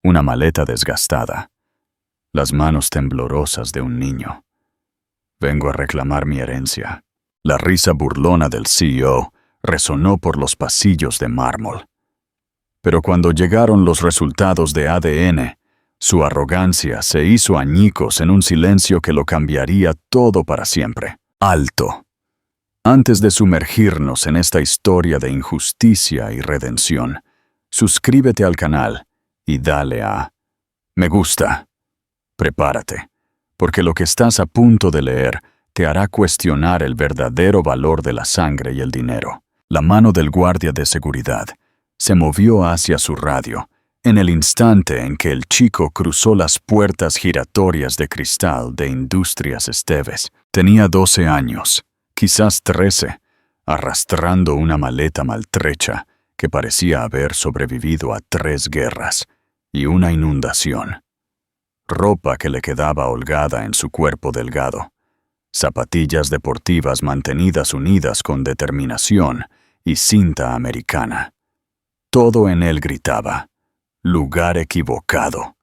una maleta desgastada, las manos temblorosas de un niño. Vengo a reclamar mi herencia. La risa burlona del CEO resonó por los pasillos de mármol. Pero cuando llegaron los resultados de ADN, su arrogancia se hizo añicos en un silencio que lo cambiaría todo para siempre. ¡Alto! Antes de sumergirnos en esta historia de injusticia y redención, suscríbete al canal y dale a me gusta. Prepárate, porque lo que estás a punto de leer te hará cuestionar el verdadero valor de la sangre y el dinero. La mano del guardia de seguridad se movió hacia su radio en el instante en que el chico cruzó las puertas giratorias de cristal de Industrias Esteves. Tenía 12 años, quizás 13, arrastrando una maleta maltrecha que parecía haber sobrevivido a 3 guerras y una inundación. Ropa que le quedaba holgada en su cuerpo delgado, zapatillas deportivas mantenidas unidas con determinación y cinta americana. Todo en él gritaba: lugar equivocado,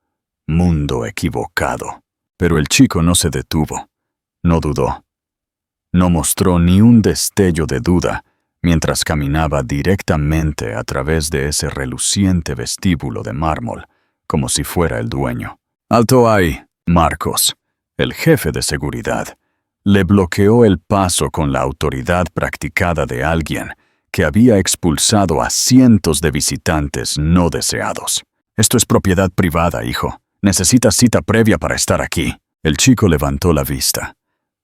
mundo equivocado. Pero el chico no se detuvo, no dudó. No mostró ni un destello de duda mientras caminaba directamente a través de ese reluciente vestíbulo de mármol, como si fuera el dueño. «Alto ahí!». Marcos, el jefe de seguridad, le bloqueó el paso con la autoridad practicada de alguien que había expulsado a cientos de visitantes no deseados. «Esto es propiedad privada, hijo. Necesitas cita previa para estar aquí». El chico levantó la vista.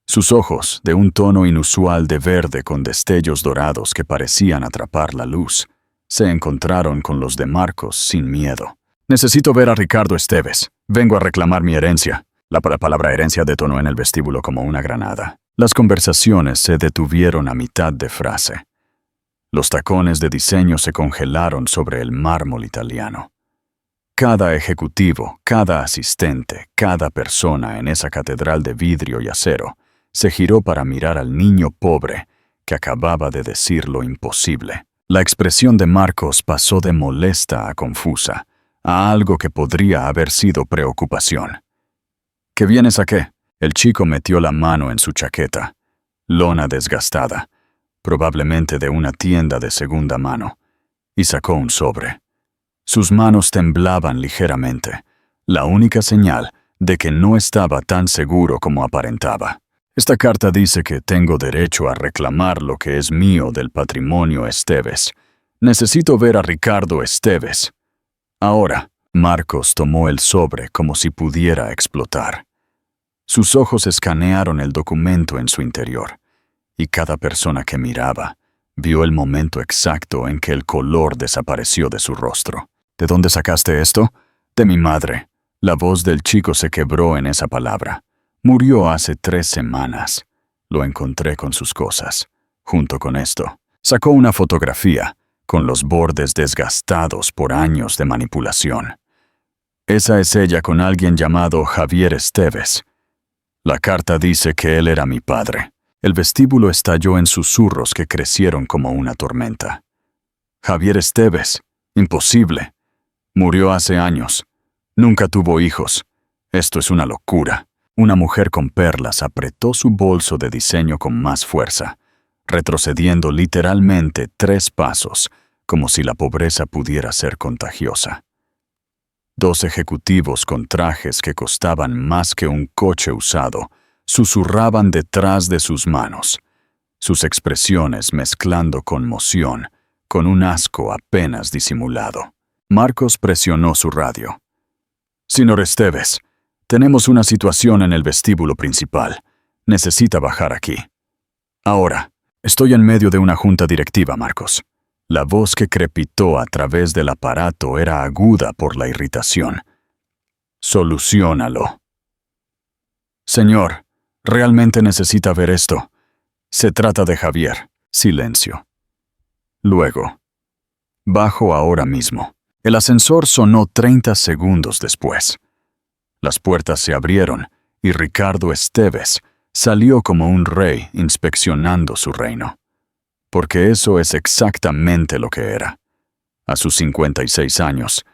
Sus ojos, de un tono inusual de verde con destellos dorados que parecían atrapar la luz, se encontraron con los de Marcos sin miedo. «Necesito ver a Ricardo Esteves. Vengo a reclamar mi herencia». La palabra herencia detonó en el vestíbulo como una granada. Las conversaciones se detuvieron a mitad de frase. Los tacones de diseño se congelaron sobre el mármol italiano. Cada ejecutivo, cada asistente, cada persona en esa catedral de vidrio y acero se giró para mirar al niño pobre que acababa de decir lo imposible. La expresión de Marcos pasó de molesta a confusa, a algo que podría haber sido preocupación. «¿Qué vienes a qué?». El chico metió la mano en su chaqueta, lona desgastada, probablemente de una tienda de segunda mano, y sacó un sobre. Sus manos temblaban ligeramente, la única señal de que no estaba tan seguro como aparentaba. «Esta carta dice que tengo derecho a reclamar lo que es mío del patrimonio Esteves. Necesito ver a Ricardo Esteves. Ahora». Marcos tomó el sobre como si pudiera explotar. Sus ojos escanearon el documento en su interior, y cada persona que miraba vio el momento exacto en que el color desapareció de su rostro. «¿De dónde sacaste esto?». «De mi madre». La voz del chico se quebró en esa palabra. «Murió hace 3 semanas. Lo encontré con sus cosas, junto con esto». Sacó una fotografía, con los bordes desgastados por años de manipulación. «Esa es ella con alguien llamado Javier Esteves. La carta dice que él era mi padre». El vestíbulo estalló en susurros que crecieron como una tormenta. «Javier Esteves. Imposible. Murió hace años. Nunca tuvo hijos. Esto es una locura». Una mujer con perlas apretó su bolso de diseño con más fuerza, retrocediendo literalmente 3 pasos, como si la pobreza pudiera ser contagiosa. 2 ejecutivos con trajes que costaban más que un coche usado susurraban detrás de sus manos, sus expresiones mezclando conmoción con un asco apenas disimulado. Marcos presionó su radio. «Señor Esteves, tenemos una situación en el vestíbulo principal. Necesita bajar aquí». «Ahora». «Estoy en medio de una junta directiva, Marcos». La voz que crepitó a través del aparato era aguda por la irritación. «Soluciónalo». «Señor, realmente necesita ver esto. Se trata de Javier». Silencio. Luego: «Bajo ahora mismo». El ascensor sonó 30 segundos después. Las puertas se abrieron y Ricardo Esteves salió como un rey inspeccionando su reino. Porque eso es exactamente lo que era. A sus 56 años,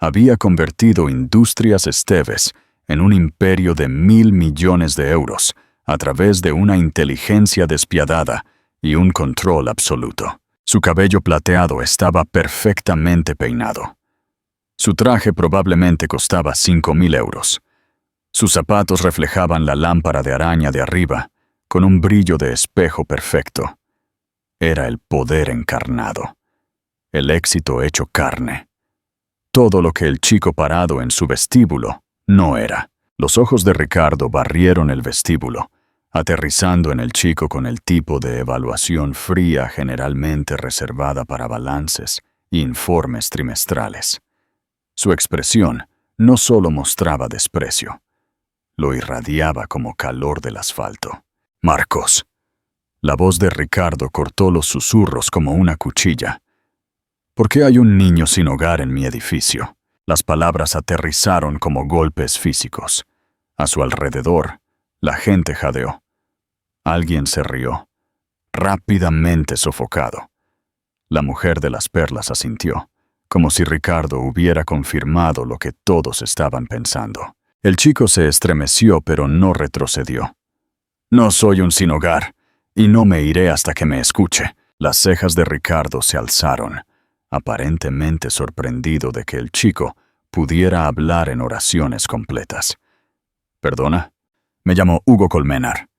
Había convertido Industrias Esteves en un imperio de 1.000 millones de euros a través de una inteligencia despiadada y un control absoluto. Su cabello plateado estaba perfectamente peinado. Su traje probablemente costaba 5.000 euros. Sus zapatos reflejaban la lámpara de araña de arriba, con un brillo de espejo perfecto. Era el poder encarnado, el éxito hecho carne. Todo lo que el chico parado en su vestíbulo no era. Los ojos de Ricardo barrieron el vestíbulo, aterrizando en el chico con el tipo de evaluación fría generalmente reservada para balances e informes trimestrales. Su expresión no solo mostraba desprecio, lo irradiaba como calor del asfalto. «Marcos». La voz de Ricardo cortó los susurros como una cuchilla. «¿Por qué hay un niño sin hogar en mi edificio?» Las palabras aterrizaron como golpes físicos. A su alrededor, la gente jadeó. Alguien se rió, rápidamente sofocado. La mujer de las perlas asintió, como si Ricardo hubiera confirmado lo que todos estaban pensando. El chico se estremeció, pero no retrocedió. «No soy un sin hogar, y no me iré hasta que me escuche». Las cejas de Ricardo se alzaron, aparentemente sorprendido de que el chico pudiera hablar en oraciones completas. «¿Perdona? Me llamo Hugo Colmenar».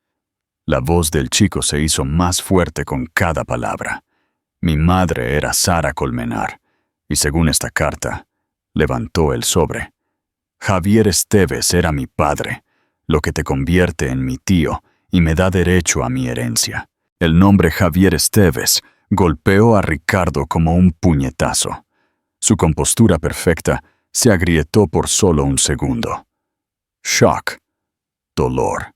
La voz del chico se hizo más fuerte con cada palabra. «Mi madre era Sara Colmenar, y según esta carta», levantó el sobre, «Javier Esteves era mi padre, lo que te convierte en mi tío y me da derecho a mi herencia». El nombre Javier Esteves golpeó a Ricardo como un puñetazo. Su compostura perfecta se agrietó por solo un segundo. Shock. Dolor.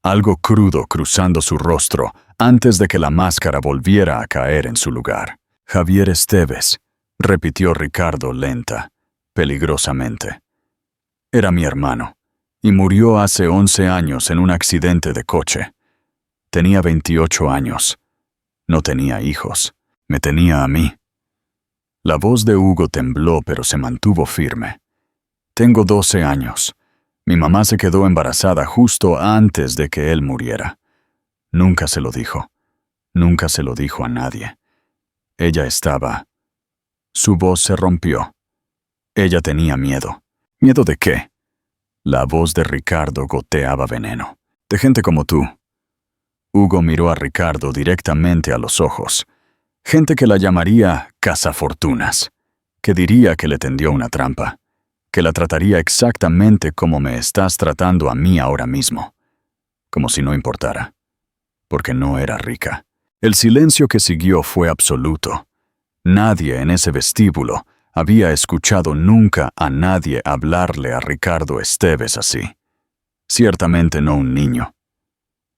Algo crudo cruzando su rostro antes de que la máscara volviera a caer en su lugar. «Javier Esteves», repitió Ricardo lenta, peligrosamente. «Era mi hermano, y murió hace 11 años en un accidente de coche. Tenía 28 años. No tenía hijos. Me tenía a mí». La voz de Hugo tembló, pero se mantuvo firme. «Tengo 12 años. Mi mamá se quedó embarazada justo antes de que él muriera. Nunca se lo dijo. Nunca se lo dijo a nadie. Ella estaba...» Su voz se rompió. Ella tenía miedo. ¿Miedo de qué? La voz de Ricardo goteaba veneno. «De gente como tú». Hugo miró a Ricardo directamente a los ojos. Gente que la llamaría cazafortunas, que diría que le tendió una trampa, que la trataría exactamente como me estás tratando a mí ahora mismo. Como si no importara. Porque no era rica. El silencio que siguió fue absoluto. Nadie en ese vestíbulo había escuchado nunca a nadie hablarle a Ricardo Esteves así. Ciertamente no un niño.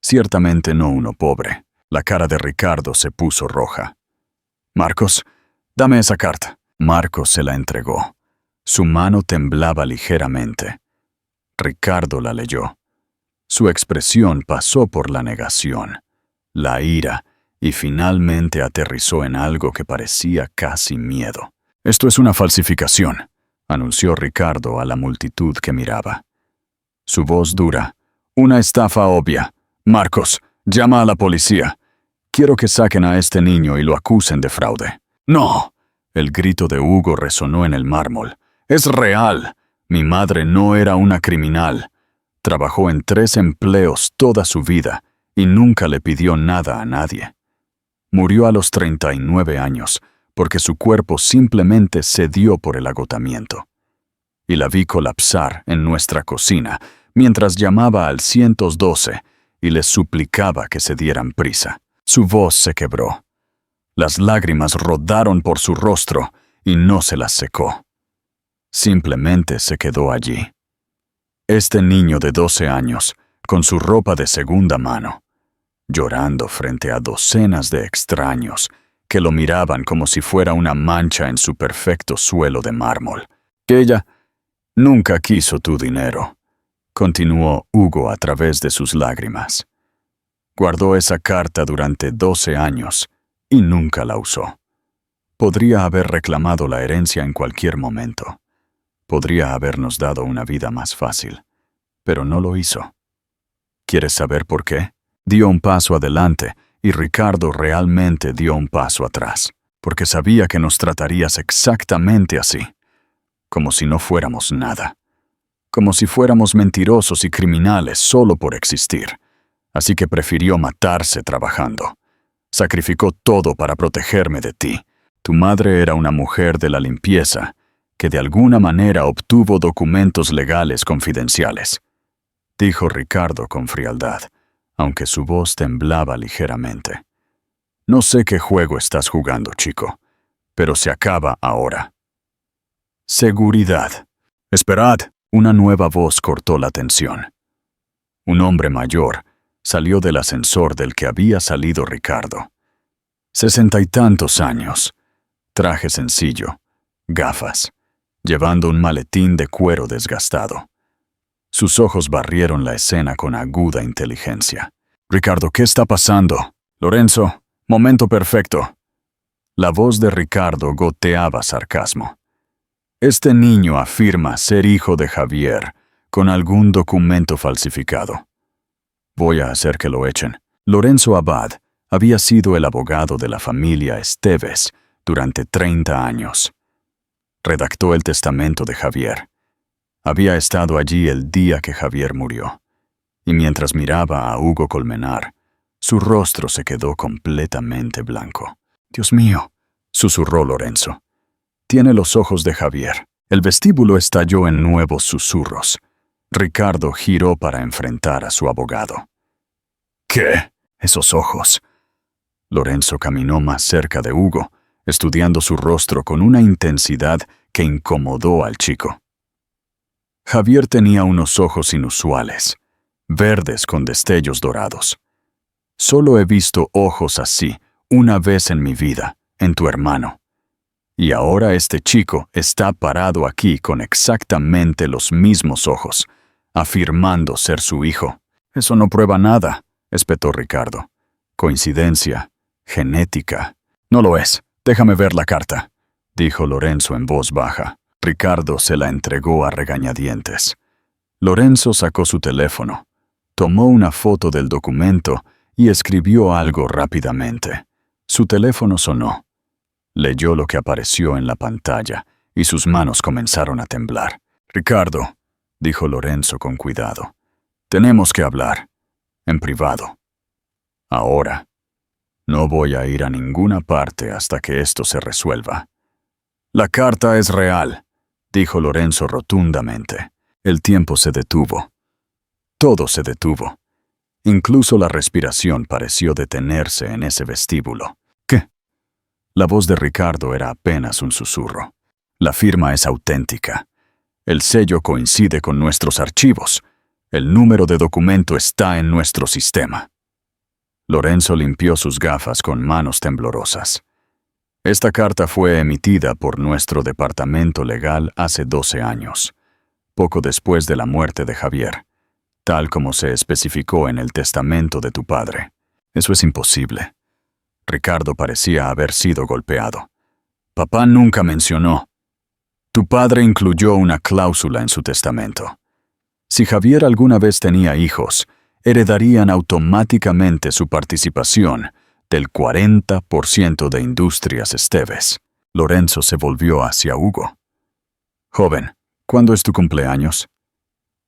Ciertamente no uno pobre. La cara de Ricardo se puso roja. «Marcos, dame esa carta». Marcos se la entregó. Su mano temblaba ligeramente. Ricardo la leyó. Su expresión pasó por la negación, la ira, y finalmente aterrizó en algo que parecía casi miedo. «Esto es una falsificación», anunció Ricardo a la multitud que miraba. Su voz dura. «Una estafa obvia. Marcos, llama a la policía. Quiero que saquen a este niño y lo acusen de fraude». «¡No!». El grito de Hugo resonó en el mármol. «Es real. Mi madre no era una criminal. Trabajó en 3 empleos toda su vida y nunca le pidió nada a nadie. Murió a los 39 años porque su cuerpo simplemente cedió por el agotamiento. Y la vi colapsar en nuestra cocina mientras llamaba al 112 y les suplicaba que se dieran prisa. Su voz se quebró. Las lágrimas rodaron por su rostro y no se las secó. Simplemente se quedó allí. Este niño de 12 años, con su ropa de segunda mano, llorando frente a docenas de extraños que lo miraban como si fuera una mancha en su perfecto suelo de mármol. «Ella nunca quiso tu dinero», continuó Hugo a través de sus lágrimas. «Guardó esa carta durante 12 años y nunca la usó. Podría haber reclamado la herencia en cualquier momento. Podría habernos dado una vida más fácil, pero no lo hizo. ¿Quieres saber por qué? Dio un paso adelante y Ricardo realmente dio un paso atrás, porque sabía que nos tratarías exactamente así, como si no fuéramos nada, como si fuéramos mentirosos y criminales solo por existir. Así que prefirió matarse trabajando. Sacrificó todo para protegerme de ti. Tu madre era una mujer de la limpieza que de alguna manera obtuvo documentos legales confidenciales, dijo Ricardo con frialdad, aunque su voz temblaba ligeramente. No sé qué juego estás jugando, chico, pero se acaba ahora. Seguridad. Esperad. Una nueva voz cortó la tensión. Un hombre mayor salió del ascensor del que había salido Ricardo. 60 y tantos años, traje sencillo, gafas, llevando un maletín de cuero desgastado. Sus ojos barrieron la escena con aguda inteligencia. Ricardo, ¿qué está pasando? Lorenzo, momento perfecto. La voz de Ricardo goteaba sarcasmo. Este niño afirma ser hijo de Javier con algún documento falsificado. Voy a hacer que lo echen. Lorenzo Abad había sido el abogado de la familia Esteves durante 30 años. Redactó el testamento de Javier. Había estado allí el día que Javier murió. Y mientras miraba a Hugo Colmenar, su rostro se quedó completamente blanco. «Dios mío», susurró Lorenzo. «Tiene los ojos de Javier». El vestíbulo estalló en nuevos susurros. Ricardo giró para enfrentar a su abogado. «¿Qué? Esos ojos». Lorenzo caminó más cerca de Hugo, estudiando su rostro con una intensidad que incomodó al chico. Javier tenía unos ojos inusuales, verdes con destellos dorados. Solo he visto ojos así una vez en mi vida, en tu hermano. Y ahora este chico está parado aquí con exactamente los mismos ojos, afirmando ser su hijo. Eso no prueba nada, espetó Ricardo. Coincidencia, genética. No lo es. Déjame ver la carta, dijo Lorenzo en voz baja. Ricardo se la entregó a regañadientes. Lorenzo sacó su teléfono, tomó una foto del documento y escribió algo rápidamente. Su teléfono sonó. Leyó lo que apareció en la pantalla y sus manos comenzaron a temblar. «Ricardo», dijo Lorenzo con cuidado, «tenemos que hablar, en privado. Ahora. No voy a ir a ninguna parte hasta que esto se resuelva». «La carta es real», dijo Lorenzo rotundamente. El tiempo se detuvo. Todo se detuvo. Incluso la respiración pareció detenerse en ese vestíbulo. «¿Qué?» La voz de Ricardo era apenas un susurro. «La firma es auténtica. El sello coincide con nuestros archivos. El número de documento está en nuestro sistema». Lorenzo limpió sus gafas con manos temblorosas. «Esta carta fue emitida por nuestro departamento legal hace 12 años, poco después de la muerte de Javier, tal como se especificó en el testamento de tu padre. Eso es imposible». Ricardo parecía haber sido golpeado. «Papá nunca mencionó. Tu padre incluyó una cláusula en su testamento. Si Javier alguna vez tenía hijos, heredarían automáticamente su participación del 40% de Industrias Esteves». Lorenzo se volvió hacia Hugo. «Joven, ¿cuándo es tu cumpleaños?»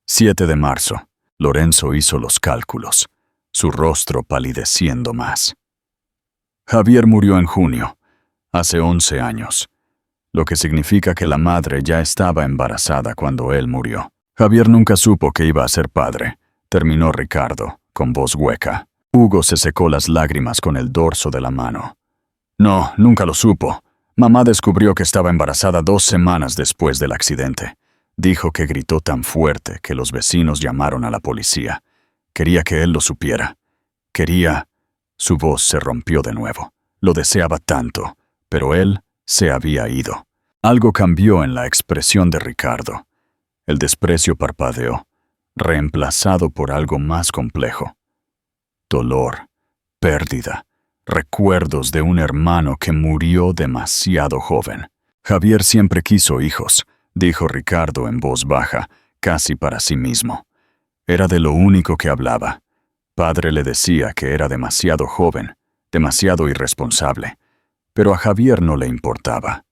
7 de marzo. Lorenzo hizo los cálculos, su rostro palideciendo más. «Javier murió en junio, hace 11 años, lo que significa que la madre ya estaba embarazada cuando él murió. Javier nunca supo que iba a ser padre», terminó Ricardo, con voz hueca. Hugo se secó las lágrimas con el dorso de la mano. «No, nunca lo supo. Mamá descubrió que estaba embarazada 2 semanas después del accidente. Dijo que gritó tan fuerte que los vecinos llamaron a la policía. Quería que él lo supiera. Quería...» Su voz se rompió de nuevo. Lo deseaba tanto, pero él se había ido. Algo cambió en la expresión de Ricardo. El desprecio parpadeó, reemplazado por algo más complejo. Dolor, pérdida, recuerdos de un hermano que murió demasiado joven. Javier siempre quiso hijos, dijo Ricardo en voz baja, casi para sí mismo. Era de lo único que hablaba. Padre le decía que era demasiado joven, demasiado irresponsable, pero a Javier no le importaba.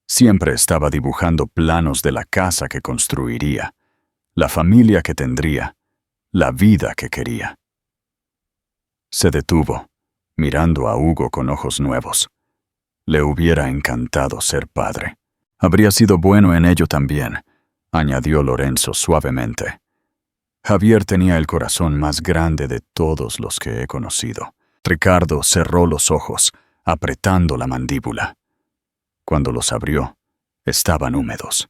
Siempre estaba dibujando planos de la casa que construiría, la familia que tendría, la vida que quería. Se detuvo, mirando a Hugo con ojos nuevos. Le hubiera encantado ser padre. Habría sido bueno en ello también, añadió Lorenzo suavemente. Javier tenía el corazón más grande de todos los que he conocido. Ricardo cerró los ojos, apretando la mandíbula. Cuando los abrió, estaban húmedos.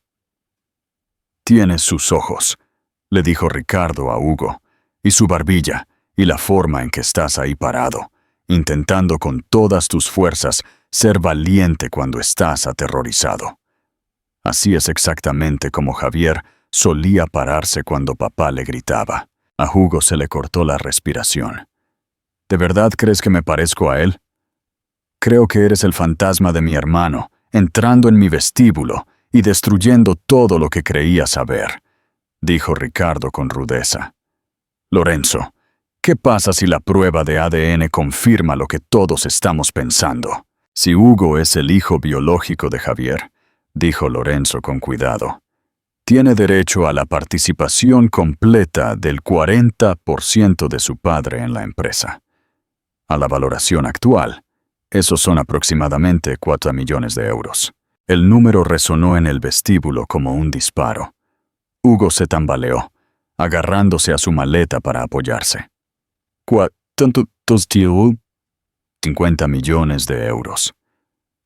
«Tienes sus ojos», le dijo Ricardo a Hugo, «y su barbilla, y la forma en que estás ahí parado, intentando con todas tus fuerzas ser valiente cuando estás aterrorizado. Así es exactamente como Javier solía pararse cuando papá le gritaba». A Hugo se le cortó la respiración. «¿De verdad crees que me parezco a él? Creo que eres el fantasma de mi hermano, entrando en mi vestíbulo y destruyendo todo lo que creía saber», dijo Ricardo con rudeza. «Lorenzo, ¿qué pasa si la prueba de ADN confirma lo que todos estamos pensando? Si Hugo es el hijo biológico de Javier», dijo Lorenzo con cuidado, «tiene derecho a la participación completa del 40% de su padre en la empresa. A la valoración actual, esos son aproximadamente 4 millones de euros». El número resonó en el vestíbulo como un disparo. Hugo se tambaleó, agarrándose a su maleta para apoyarse. ¿Cuántos, tío? 50 millones de euros.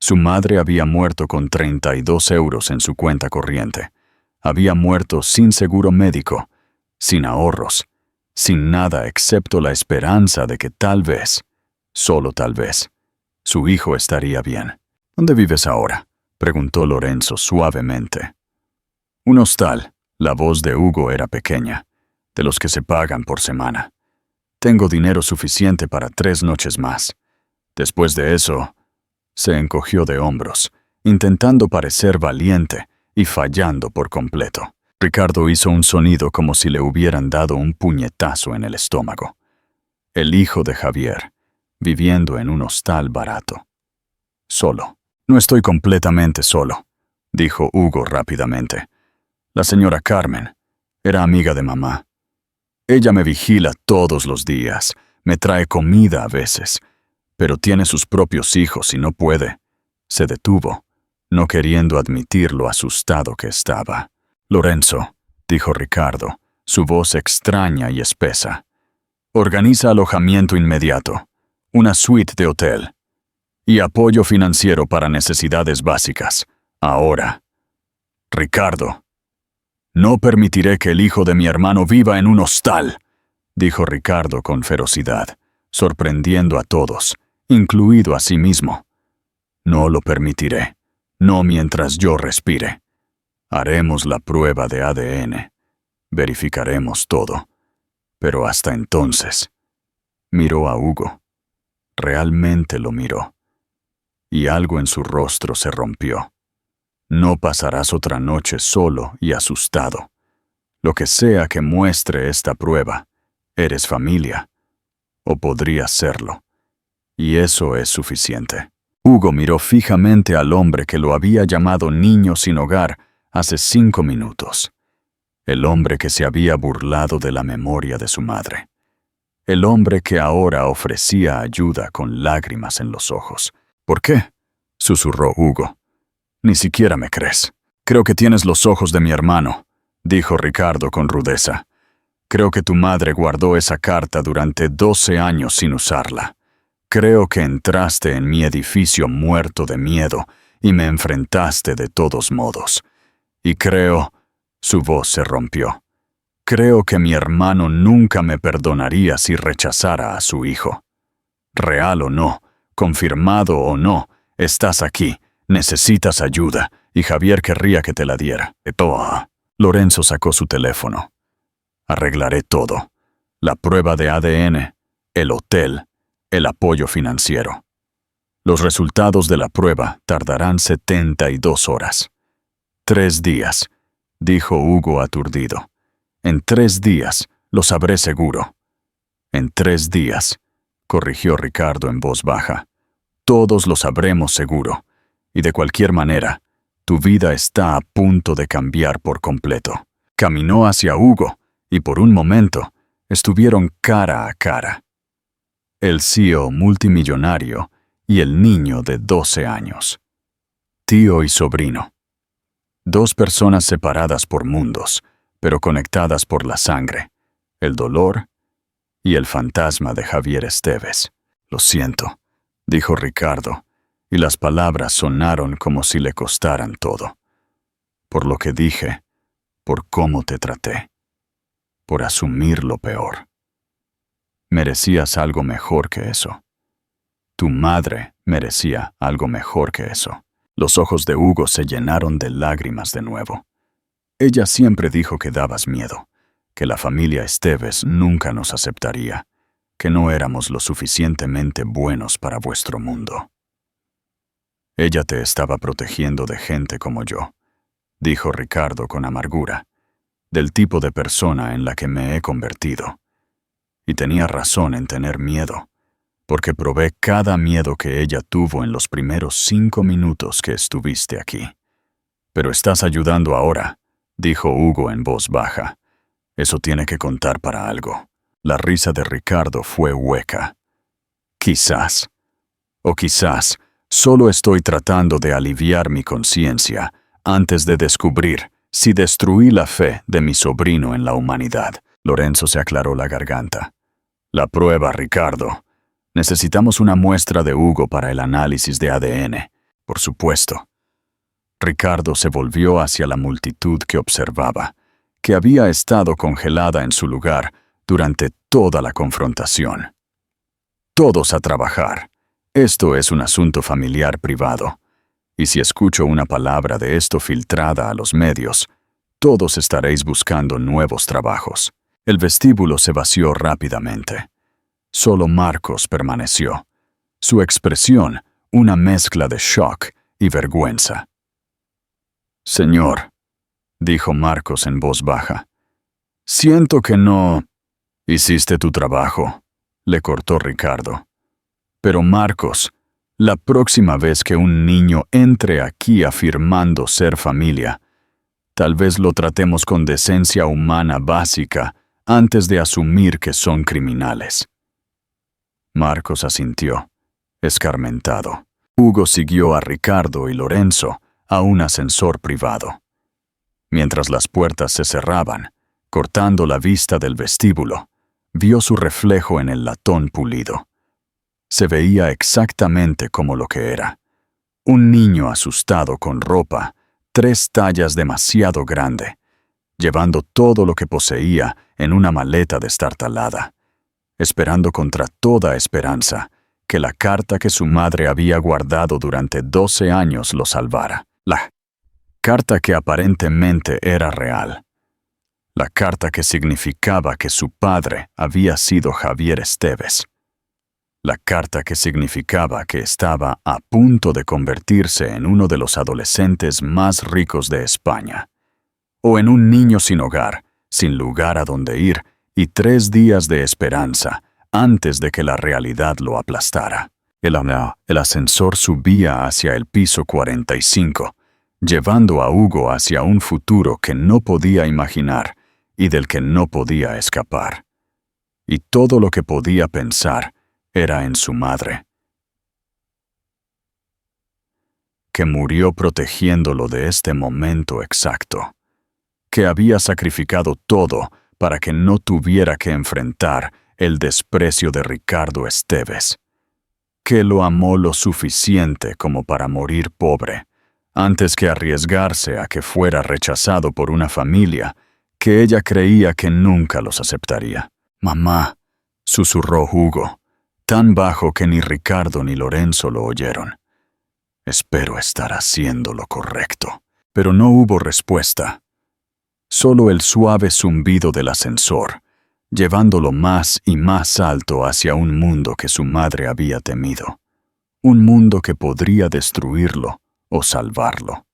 Su madre había muerto con 32 euros en su cuenta corriente. Había muerto sin seguro médico, sin ahorros, sin nada excepto la esperanza de que tal vez, solo tal vez, su hijo estaría bien. «¿Dónde vives ahora?», preguntó Lorenzo suavemente. «Un hostal». La voz de Hugo era pequeña, de los que se pagan por semana. «Tengo dinero suficiente para 3 noches más. Después de eso...» Se encogió de hombros, intentando parecer valiente y fallando por completo. Ricardo hizo un sonido como si le hubieran dado un puñetazo en el estómago. El hijo de Javier, viviendo en un hostal barato. Solo. «No estoy completamente solo», dijo Hugo rápidamente. «La señora Carmen era amiga de mamá. Ella me vigila todos los días, me trae comida a veces, pero tiene sus propios hijos y no puede». Se detuvo, no queriendo admitir lo asustado que estaba. «Lorenzo», dijo Ricardo, su voz extraña y espesa, «organiza alojamiento inmediato, una suite de hotel y apoyo financiero para necesidades básicas. Ahora. Ricardo». «No permitiré que el hijo de mi hermano viva en un hostal», dijo Ricardo con ferocidad, sorprendiendo a todos, incluido a sí mismo. «No lo permitiré, no mientras yo respire. Haremos la prueba de ADN, verificaremos todo, pero hasta entonces». Miró a Hugo. Realmente lo miró, y algo en su rostro se rompió. «No pasarás otra noche solo y asustado. Lo que sea que muestre esta prueba, eres familia, o podrías serlo, y eso es suficiente». Hugo miró fijamente al hombre que lo había llamado niño sin hogar hace 5 minutos. El hombre que se había burlado de la memoria de su madre. El hombre que ahora ofrecía ayuda con lágrimas en los ojos. «¿Por qué?», susurró Hugo. «Ni siquiera me crees». «Creo que tienes los ojos de mi hermano», dijo Ricardo con rudeza. «Creo que tu madre guardó esa carta durante 12 años sin usarla. Creo que entraste en mi edificio muerto de miedo y me enfrentaste de todos modos. Y creo...» Su voz se rompió. «Creo que mi hermano nunca me perdonaría si rechazara a su hijo. Real o no, confirmado o no, estás aquí. Necesitas ayuda, y Javier querría que te la diera». Lorenzo sacó su teléfono. «Arreglaré todo. La prueba de ADN, el hotel, el apoyo financiero. Los resultados de la prueba tardarán 72 horas. 3 días, dijo Hugo aturdido. En 3 días lo sabré seguro. En 3 días, corrigió Ricardo en voz baja. Todos lo sabremos seguro, y de cualquier manera, tu vida está a punto de cambiar por completo. Caminó hacia Hugo, y por un momento, estuvieron cara a cara. El CEO multimillonario y el niño de 12 años. Tío y sobrino. 2 personas separadas por mundos, pero conectadas por la sangre, el dolor y el fantasma de Javier Esteves. Lo siento, dijo Ricardo, y las palabras sonaron como si le costaran todo. Por lo que dije, por cómo te traté, por asumir lo peor. Merecías algo mejor que eso. Tu madre merecía algo mejor que eso. Los ojos de Hugo se llenaron de lágrimas de nuevo. Ella siempre dijo que dabas miedo, que la familia Esteves nunca nos aceptaría, que no éramos lo suficientemente buenos para vuestro mundo. Ella te estaba protegiendo de gente como yo, dijo Ricardo con amargura, del tipo de persona en la que me he convertido. Y tenía razón en tener miedo, porque probé cada miedo que ella tuvo en los primeros 5 minutos que estuviste aquí. Pero estás ayudando ahora, dijo Hugo en voz baja. Eso tiene que contar para algo. La risa de Ricardo fue hueca. Quizás, o quizás, solo estoy tratando de aliviar mi conciencia antes de descubrir si destruí la fe de mi sobrino en la humanidad. Lorenzo se aclaró la garganta. La prueba, Ricardo. Necesitamos una muestra de Hugo para el análisis de ADN, por supuesto. Ricardo se volvió hacia la multitud que observaba, que había estado congelada en su lugar durante toda la confrontación. Todos a trabajar. Esto es un asunto familiar privado, y si escucho una palabra de esto filtrada a los medios, todos estaréis buscando nuevos trabajos. El vestíbulo se vació rápidamente. Solo Marcos permaneció. Su expresión, una mezcla de shock y vergüenza. Señor, dijo Marcos en voz baja, siento que no... Hiciste tu trabajo, le cortó Ricardo. Pero Marcos, la próxima vez que un niño entre aquí afirmando ser familia, tal vez lo tratemos con decencia humana básica antes de asumir que son criminales. Marcos asintió, escarmentado. Hugo siguió a Ricardo y Lorenzo a un ascensor privado. Mientras las puertas se cerraban, cortando la vista del vestíbulo, vio su reflejo en el latón pulido. Se veía exactamente como lo que era. Un niño asustado con ropa, 3 tallas demasiado grande, llevando todo lo que poseía en una maleta destartalada, esperando contra toda esperanza que la carta que su madre había guardado durante 12 años lo salvara. La carta que aparentemente era real. La carta que significaba que su padre había sido Javier Esteves. La carta que significaba que estaba a punto de convertirse en uno de los adolescentes más ricos de España. O en un niño sin hogar, sin lugar a donde ir y 3 días de esperanza antes de que la realidad lo aplastara. El ascensor subía hacia el piso 45, llevando a Hugo hacia un futuro que no podía imaginar y del que no podía escapar. Y todo lo que podía pensar era en su madre, que murió protegiéndolo de este momento exacto, que había sacrificado todo para que no tuviera que enfrentar el desprecio de Ricardo Esteves, que lo amó lo suficiente como para morir pobre, antes que arriesgarse a que fuera rechazado por una familia que ella creía que nunca los aceptaría. «Mamá», susurró Hugo, tan bajo que ni Ricardo ni Lorenzo lo oyeron. «Espero estar haciendo lo correcto». Pero no hubo respuesta. Solo el suave zumbido del ascensor, llevándolo más y más alto hacia un mundo que su madre había temido. Un mundo que podría destruirlo o salvarlo.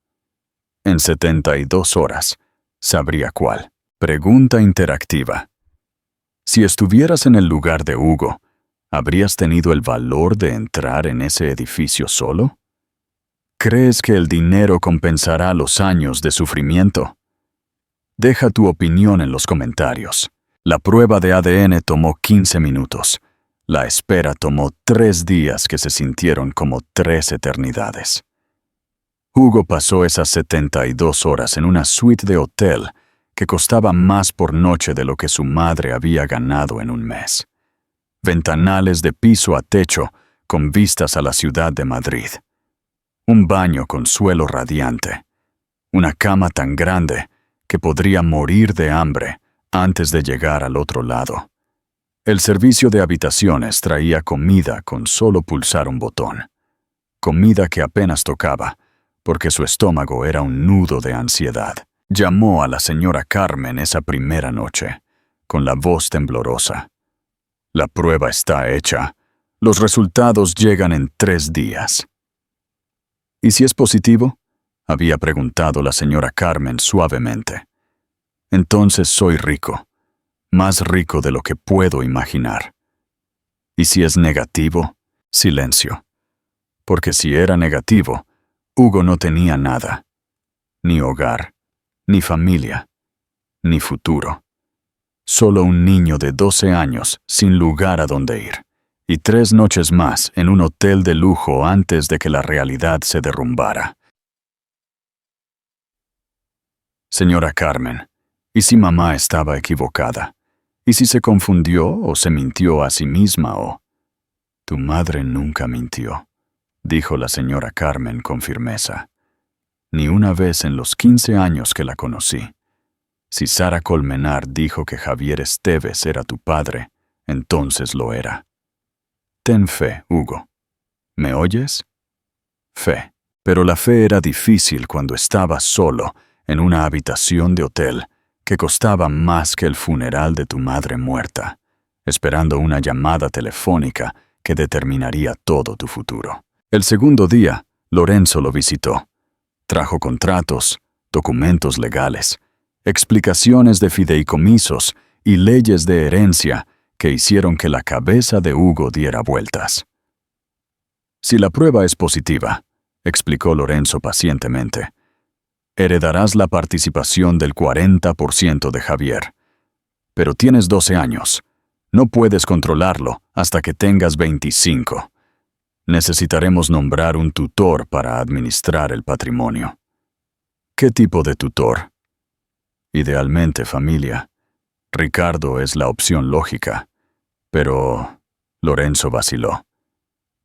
En 72 horas, sabría cuál. Pregunta interactiva. Si estuvieras en el lugar de Hugo, ¿habrías tenido el valor de entrar en ese edificio solo? ¿Crees que el dinero compensará los años de sufrimiento? Deja tu opinión en los comentarios. La prueba de ADN tomó 15 minutos. La espera tomó 3 días que se sintieron como 3 eternidades. Hugo pasó esas 72 horas en una suite de hotel que costaba más por noche de lo que su madre había ganado en un mes. Ventanales de piso a techo con vistas a la ciudad de Madrid. Un baño con suelo radiante. Una cama tan grande que podría morir de hambre antes de llegar al otro lado. El servicio de habitaciones traía comida con solo pulsar un botón. Comida que apenas tocaba, porque su estómago era un nudo de ansiedad. Llamó a la señora Carmen esa primera noche, con la voz temblorosa. La prueba está hecha. Los resultados llegan en 3 días. ¿Y si es positivo?, había preguntado la señora Carmen suavemente. Entonces soy rico, más rico de lo que puedo imaginar. ¿Y si es negativo? Silencio. Porque si era negativo, Hugo no tenía nada. Ni hogar, ni familia, ni futuro. Solo un niño de 12 años sin lugar a donde ir. Y 3 noches más en un hotel de lujo antes de que la realidad se derrumbara. Señora Carmen, ¿y si mamá estaba equivocada? ¿Y si se confundió o se mintió a sí misma o...? Tu madre nunca mintió, dijo la señora Carmen con firmeza. Ni una vez en los 15 años que la conocí. Si Sara Colmenar dijo que Javier Esteves era tu padre, entonces lo era. Ten fe, Hugo. ¿Me oyes? Fe. Pero la fe era difícil cuando estaba solo en una habitación de hotel que costaba más que el funeral de tu madre muerta, esperando una llamada telefónica que determinaría todo tu futuro. El segundo día, Lorenzo lo visitó. Trajo contratos, documentos legales, explicaciones de fideicomisos y leyes de herencia que hicieron que la cabeza de Hugo diera vueltas. Si la prueba es positiva, explicó Lorenzo pacientemente, heredarás la participación del 40% de Javier. Pero tienes 12 años. No puedes controlarlo hasta que tengas 25. Necesitaremos nombrar un tutor para administrar el patrimonio. ¿Qué tipo de tutor? Idealmente familia. Ricardo es la opción lógica. Pero... Lorenzo vaciló.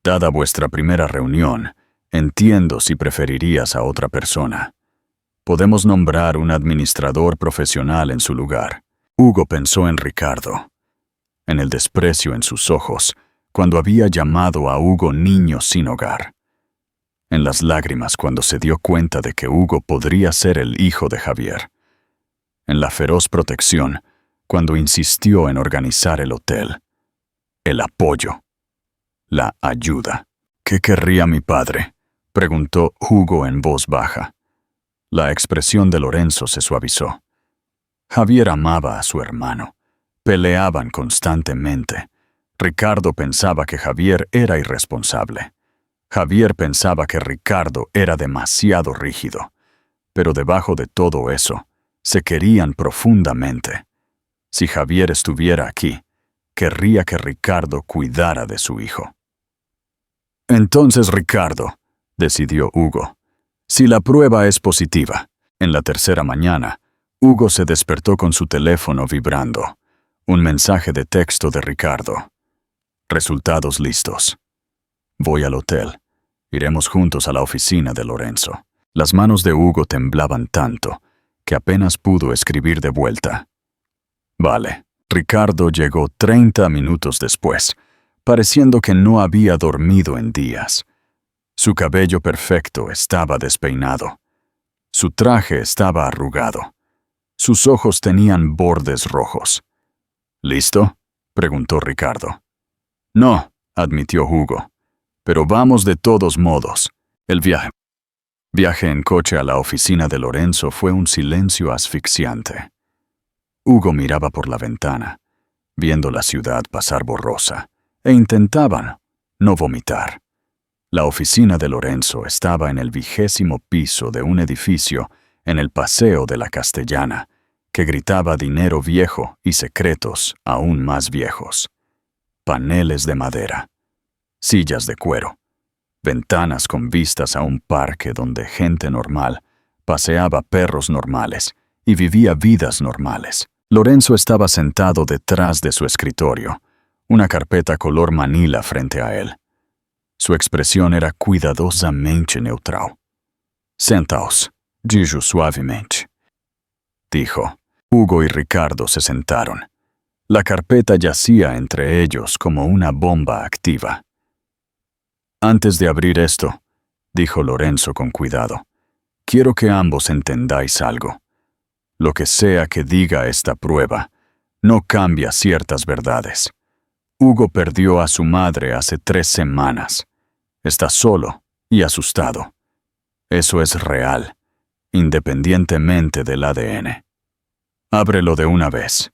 Dada vuestra primera reunión, entiendo si preferirías a otra persona. Podemos nombrar un administrador profesional en su lugar. Hugo pensó en Ricardo, en el desprecio en sus ojos, cuando había llamado a Hugo niño sin hogar. En las lágrimas cuando se dio cuenta de que Hugo podría ser el hijo de Javier. En la feroz protección, cuando insistió en organizar el hotel. El apoyo. La ayuda. ¿Qué querría mi padre?, preguntó Hugo en voz baja. La expresión de Lorenzo se suavizó. Javier amaba a su hermano. Peleaban constantemente. Ricardo pensaba que Javier era irresponsable. Javier pensaba que Ricardo era demasiado rígido. Pero debajo de todo eso, se querían profundamente. Si Javier estuviera aquí, querría que Ricardo cuidara de su hijo. Entonces, Ricardo, decidió Hugo, si la prueba es positiva. En la tercera mañana, Hugo se despertó con su teléfono vibrando. Un mensaje de texto de Ricardo. Resultados listos. Voy al hotel. Iremos juntos a la oficina de Lorenzo. Las manos de Hugo temblaban tanto que apenas pudo escribir de vuelta. Vale. Ricardo llegó 30 minutos después, pareciendo que no había dormido en días. Su cabello perfecto estaba despeinado. Su traje estaba arrugado. Sus ojos tenían bordes rojos. ¿Listo?, preguntó Ricardo. No, admitió Hugo. Pero vamos de todos modos. El viaje Viaje en coche a la oficina de Lorenzo fue un silencio asfixiante. Hugo miraba por la ventana, viendo la ciudad pasar borrosa, e intentaban no vomitar. La oficina de Lorenzo estaba en el 20º piso de un edificio en el Paseo de la Castellana, que gritaba dinero viejo y secretos aún más viejos. Paneles de madera, sillas de cuero, ventanas con vistas a un parque donde gente normal paseaba perros normales y vivía vidas normales. Lorenzo estaba sentado detrás de su escritorio, una carpeta color manila frente a él. Su expresión era cuidadosamente neutral. «Sentaos», dijo suavemente. Dijo. Hugo y Ricardo se sentaron. La carpeta yacía entre ellos como una bomba activa. «Antes de abrir esto», dijo Lorenzo con cuidado, «quiero que ambos entendáis algo. Lo que sea que diga esta prueba, no cambia ciertas verdades. Hugo perdió a su madre hace 3 semanas. Está solo y asustado. Eso es real, independientemente del ADN. Ábrelo de una vez»,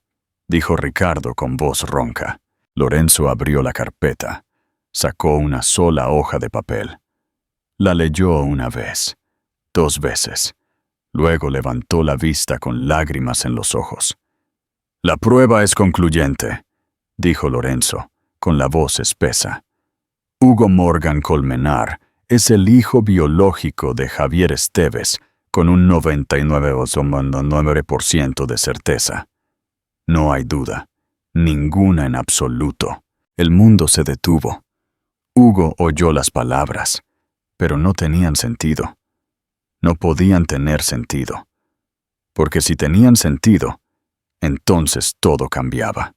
dijo Ricardo con voz ronca. Lorenzo abrió la carpeta. Sacó una sola hoja de papel. La leyó una vez, 2 veces. Luego levantó la vista con lágrimas en los ojos. «La prueba es concluyente», dijo Lorenzo, con la voz espesa. «Hugo Morgan Colmenar es el hijo biológico de Javier Esteves, con un 99,9% de certeza. No hay duda, ninguna en absoluto». El mundo se detuvo. Hugo oyó las palabras, pero no tenían sentido. No podían tener sentido. Porque si tenían sentido, entonces todo cambiaba.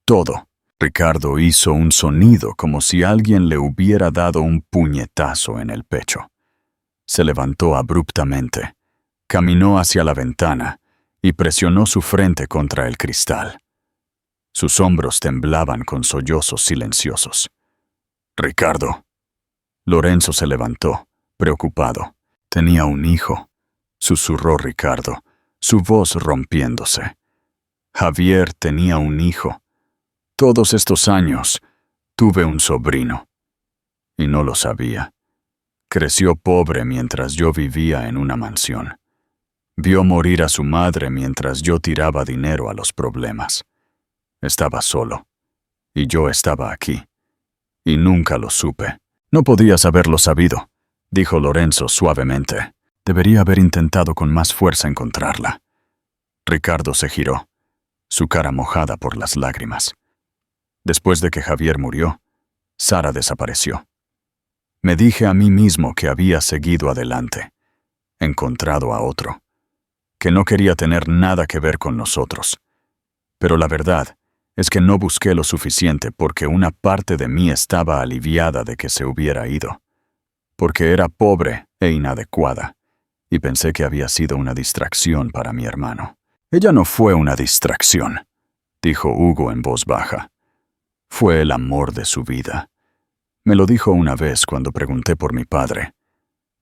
Todo. Ricardo hizo un sonido como si alguien le hubiera dado un puñetazo en el pecho. Se levantó abruptamente, caminó hacia la ventana y presionó su frente contra el cristal. Sus hombros temblaban con sollozos silenciosos. «Ricardo». Lorenzo se levantó, preocupado. «Tenía un hijo», susurró Ricardo, su voz rompiéndose. «Javier tenía un hijo. Todos estos años tuve un sobrino. Y no lo sabía. Creció pobre mientras yo vivía en una mansión. Vio morir a su madre mientras yo tiraba dinero a los problemas. Estaba solo. Y yo estaba aquí. Y nunca lo supe». «No podías haberlo sabido», dijo Lorenzo suavemente. «Debería haber intentado con más fuerza encontrarla». Ricardo se giró, su cara mojada por las lágrimas. Después de que Javier murió, Sara desapareció. Me dije a mí mismo que había seguido adelante, encontrado a otro, que no quería tener nada que ver con nosotros. Pero la verdad es que no busqué lo suficiente porque una parte de mí estaba aliviada de que se hubiera ido, porque era pobre e inadecuada, y pensé que había sido una distracción para mi hermano. «Ella no fue una distracción», dijo Hugo en voz baja. «Fue el amor de su vida. Me lo dijo una vez cuando pregunté por mi padre.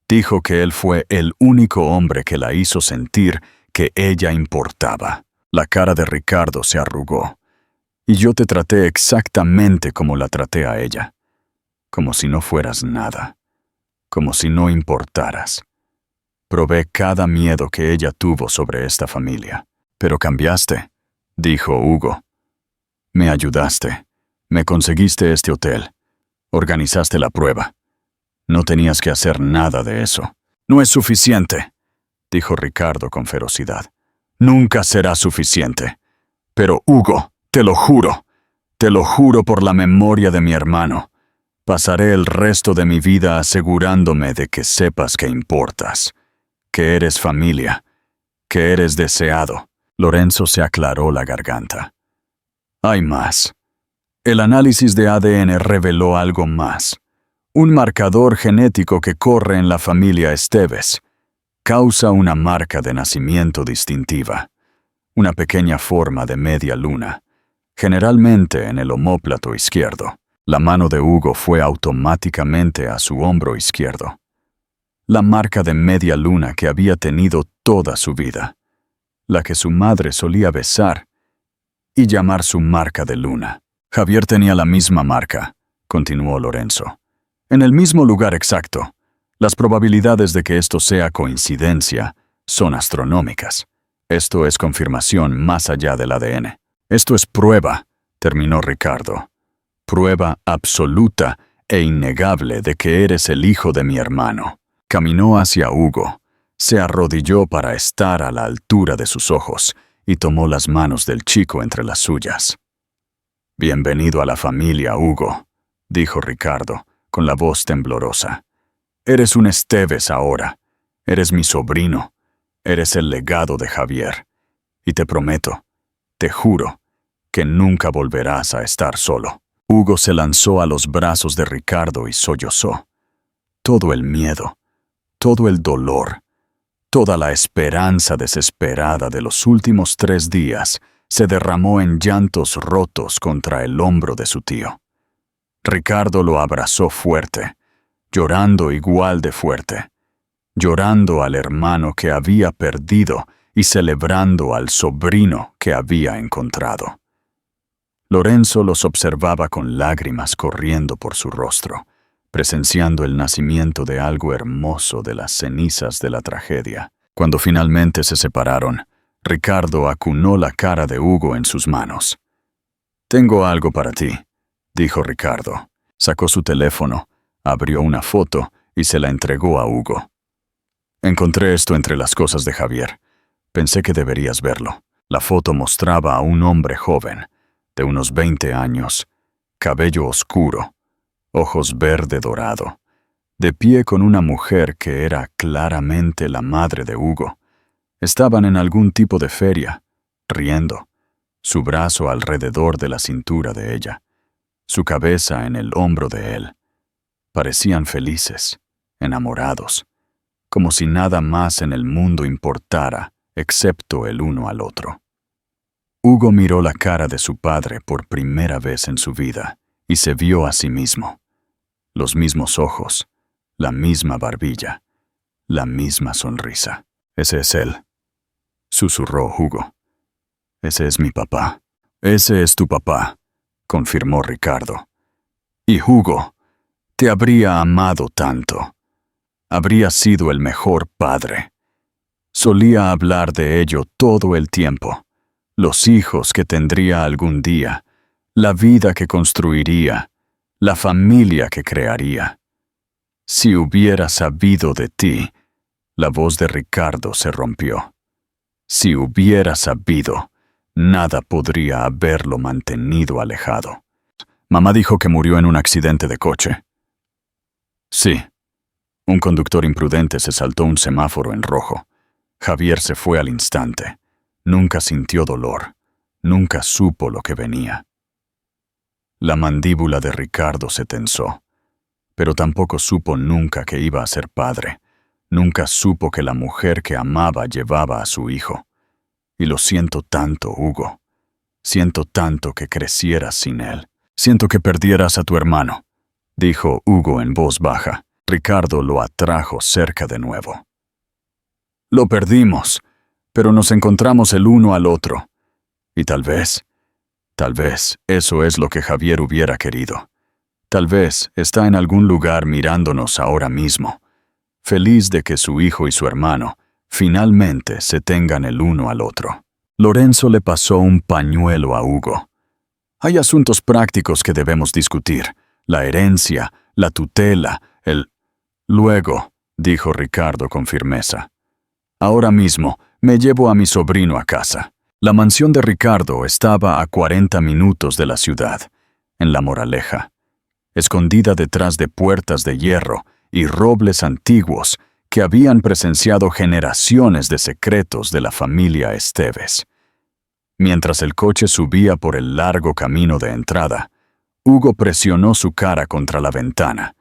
Dijo que él fue el único hombre que la hizo sentir que ella importaba». La cara de Ricardo se arrugó. «Y yo te traté exactamente como la traté a ella. Como si no fueras nada. Como si no importaras. Probé cada miedo que ella tuvo sobre esta familia. Pero cambiaste», dijo Hugo. «Me ayudaste. Me conseguiste este hotel. Organizaste la prueba. No tenías que hacer nada de eso». «No es suficiente», dijo Ricardo con ferocidad. «Nunca será suficiente. Pero, Hugo, te lo juro por la memoria de mi hermano. Pasaré el resto de mi vida asegurándome de que sepas que importas, que eres familia, que eres deseado». Lorenzo se aclaró la garganta. «Hay más. El análisis de ADN reveló algo más. Un marcador genético que corre en la familia Esteves. Causa una marca de nacimiento distintiva. Una pequeña forma de media luna, generalmente en el omóplato izquierdo». La mano de Hugo fue automáticamente a su hombro izquierdo. la marca de media luna que había tenido toda su vida, la que su madre solía besar y llamar su marca de luna. Javier tenía la misma marca, continuó Lorenzo, en el mismo lugar exacto. Las probabilidades de que esto sea coincidencia son astronómicas. Esto es confirmación más allá del ADN. Esto es prueba, terminó Ricardo. Prueba absoluta e innegable de que eres el hijo de mi hermano. Caminó hacia Hugo, se arrodilló para estar a la altura de sus ojos y tomó las manos del chico entre las suyas. Bienvenido a la familia, Hugo, dijo Ricardo, con la voz temblorosa. Eres un Esteves ahora. Eres mi sobrino. Eres el legado de Javier. Y te prometo, te juro, que nunca volverás a estar solo. Hugo se lanzó a los brazos de Ricardo y sollozó. Todo el miedo, todo el dolor, toda la esperanza desesperada de los últimos 3 días se derramó en llantos rotos contra el hombro de su tío. Ricardo lo abrazó fuerte, llorando igual de fuerte, llorando al hermano que había perdido y celebrando al sobrino que había encontrado. Lorenzo los observaba con lágrimas corriendo por su rostro, presenciando el nacimiento de algo hermoso de las cenizas de la tragedia. Cuando finalmente se separaron, Ricardo acunó la cara de Hugo en sus manos. «Tengo algo para ti», dijo Ricardo. Sacó su teléfono, abrió una foto y se la entregó a Hugo. «Encontré esto entre las cosas de Javier. Pensé que deberías verlo». La foto mostraba a un hombre joven, de unos 20 años, cabello oscuro, ojos verde dorado, de pie con una mujer que era claramente la madre de Hugo. Estaban en algún tipo de feria, riendo, su brazo alrededor de la cintura de ella, su cabeza en el hombro de él. Parecían felices, enamorados, como si nada más en el mundo importara excepto el uno al otro. Hugo miró la cara de su padre por primera vez en su vida y se vio a sí mismo. Los mismos ojos, la misma barbilla, la misma sonrisa. «Ese es él», susurró Hugo. «Ese es mi papá». «Ese es tu papá», confirmó Ricardo. «Y Hugo, te habría amado tanto. Habría sido el mejor padre. Solía hablar de ello todo el tiempo. Los hijos que tendría algún día, la vida que construiría, la familia que crearía. Si hubiera sabido de ti», la voz de Ricardo se rompió. «Si hubiera sabido, nada podría haberlo mantenido alejado». «Mamá dijo que murió en un accidente de coche». «Sí. Un conductor imprudente se saltó un semáforo en rojo. Javier se fue al instante. Nunca sintió dolor. Nunca supo lo que venía». La mandíbula de Ricardo se tensó, pero tampoco supo nunca que iba a ser padre. Nunca supo que la mujer que amaba llevaba a su hijo. Y lo siento tanto, Hugo. Siento tanto que crecieras sin él. Siento que perdieras a tu hermano, dijo Hugo en voz baja. Ricardo lo atrajo cerca de nuevo. «Lo perdimos, pero nos encontramos el uno al otro. Y tal vez eso es lo que Javier hubiera querido. Tal vez está en algún lugar mirándonos ahora mismo, feliz de que su hijo y su hermano finalmente se tengan el uno al otro». Lorenzo le pasó un pañuelo a Hugo. «Hay asuntos prácticos que debemos discutir. La herencia, la tutela, el...» «Luego», dijo Ricardo con firmeza. «Ahora mismo me llevo a mi sobrino a casa». La mansión de Ricardo estaba a 40 minutos de la ciudad, en La Moraleja, escondida detrás de puertas de hierro y robles antiguos que habían presenciado generaciones de secretos de la familia Esteves. Mientras el coche subía por el largo camino de entrada, Hugo presionó su cara contra la ventana,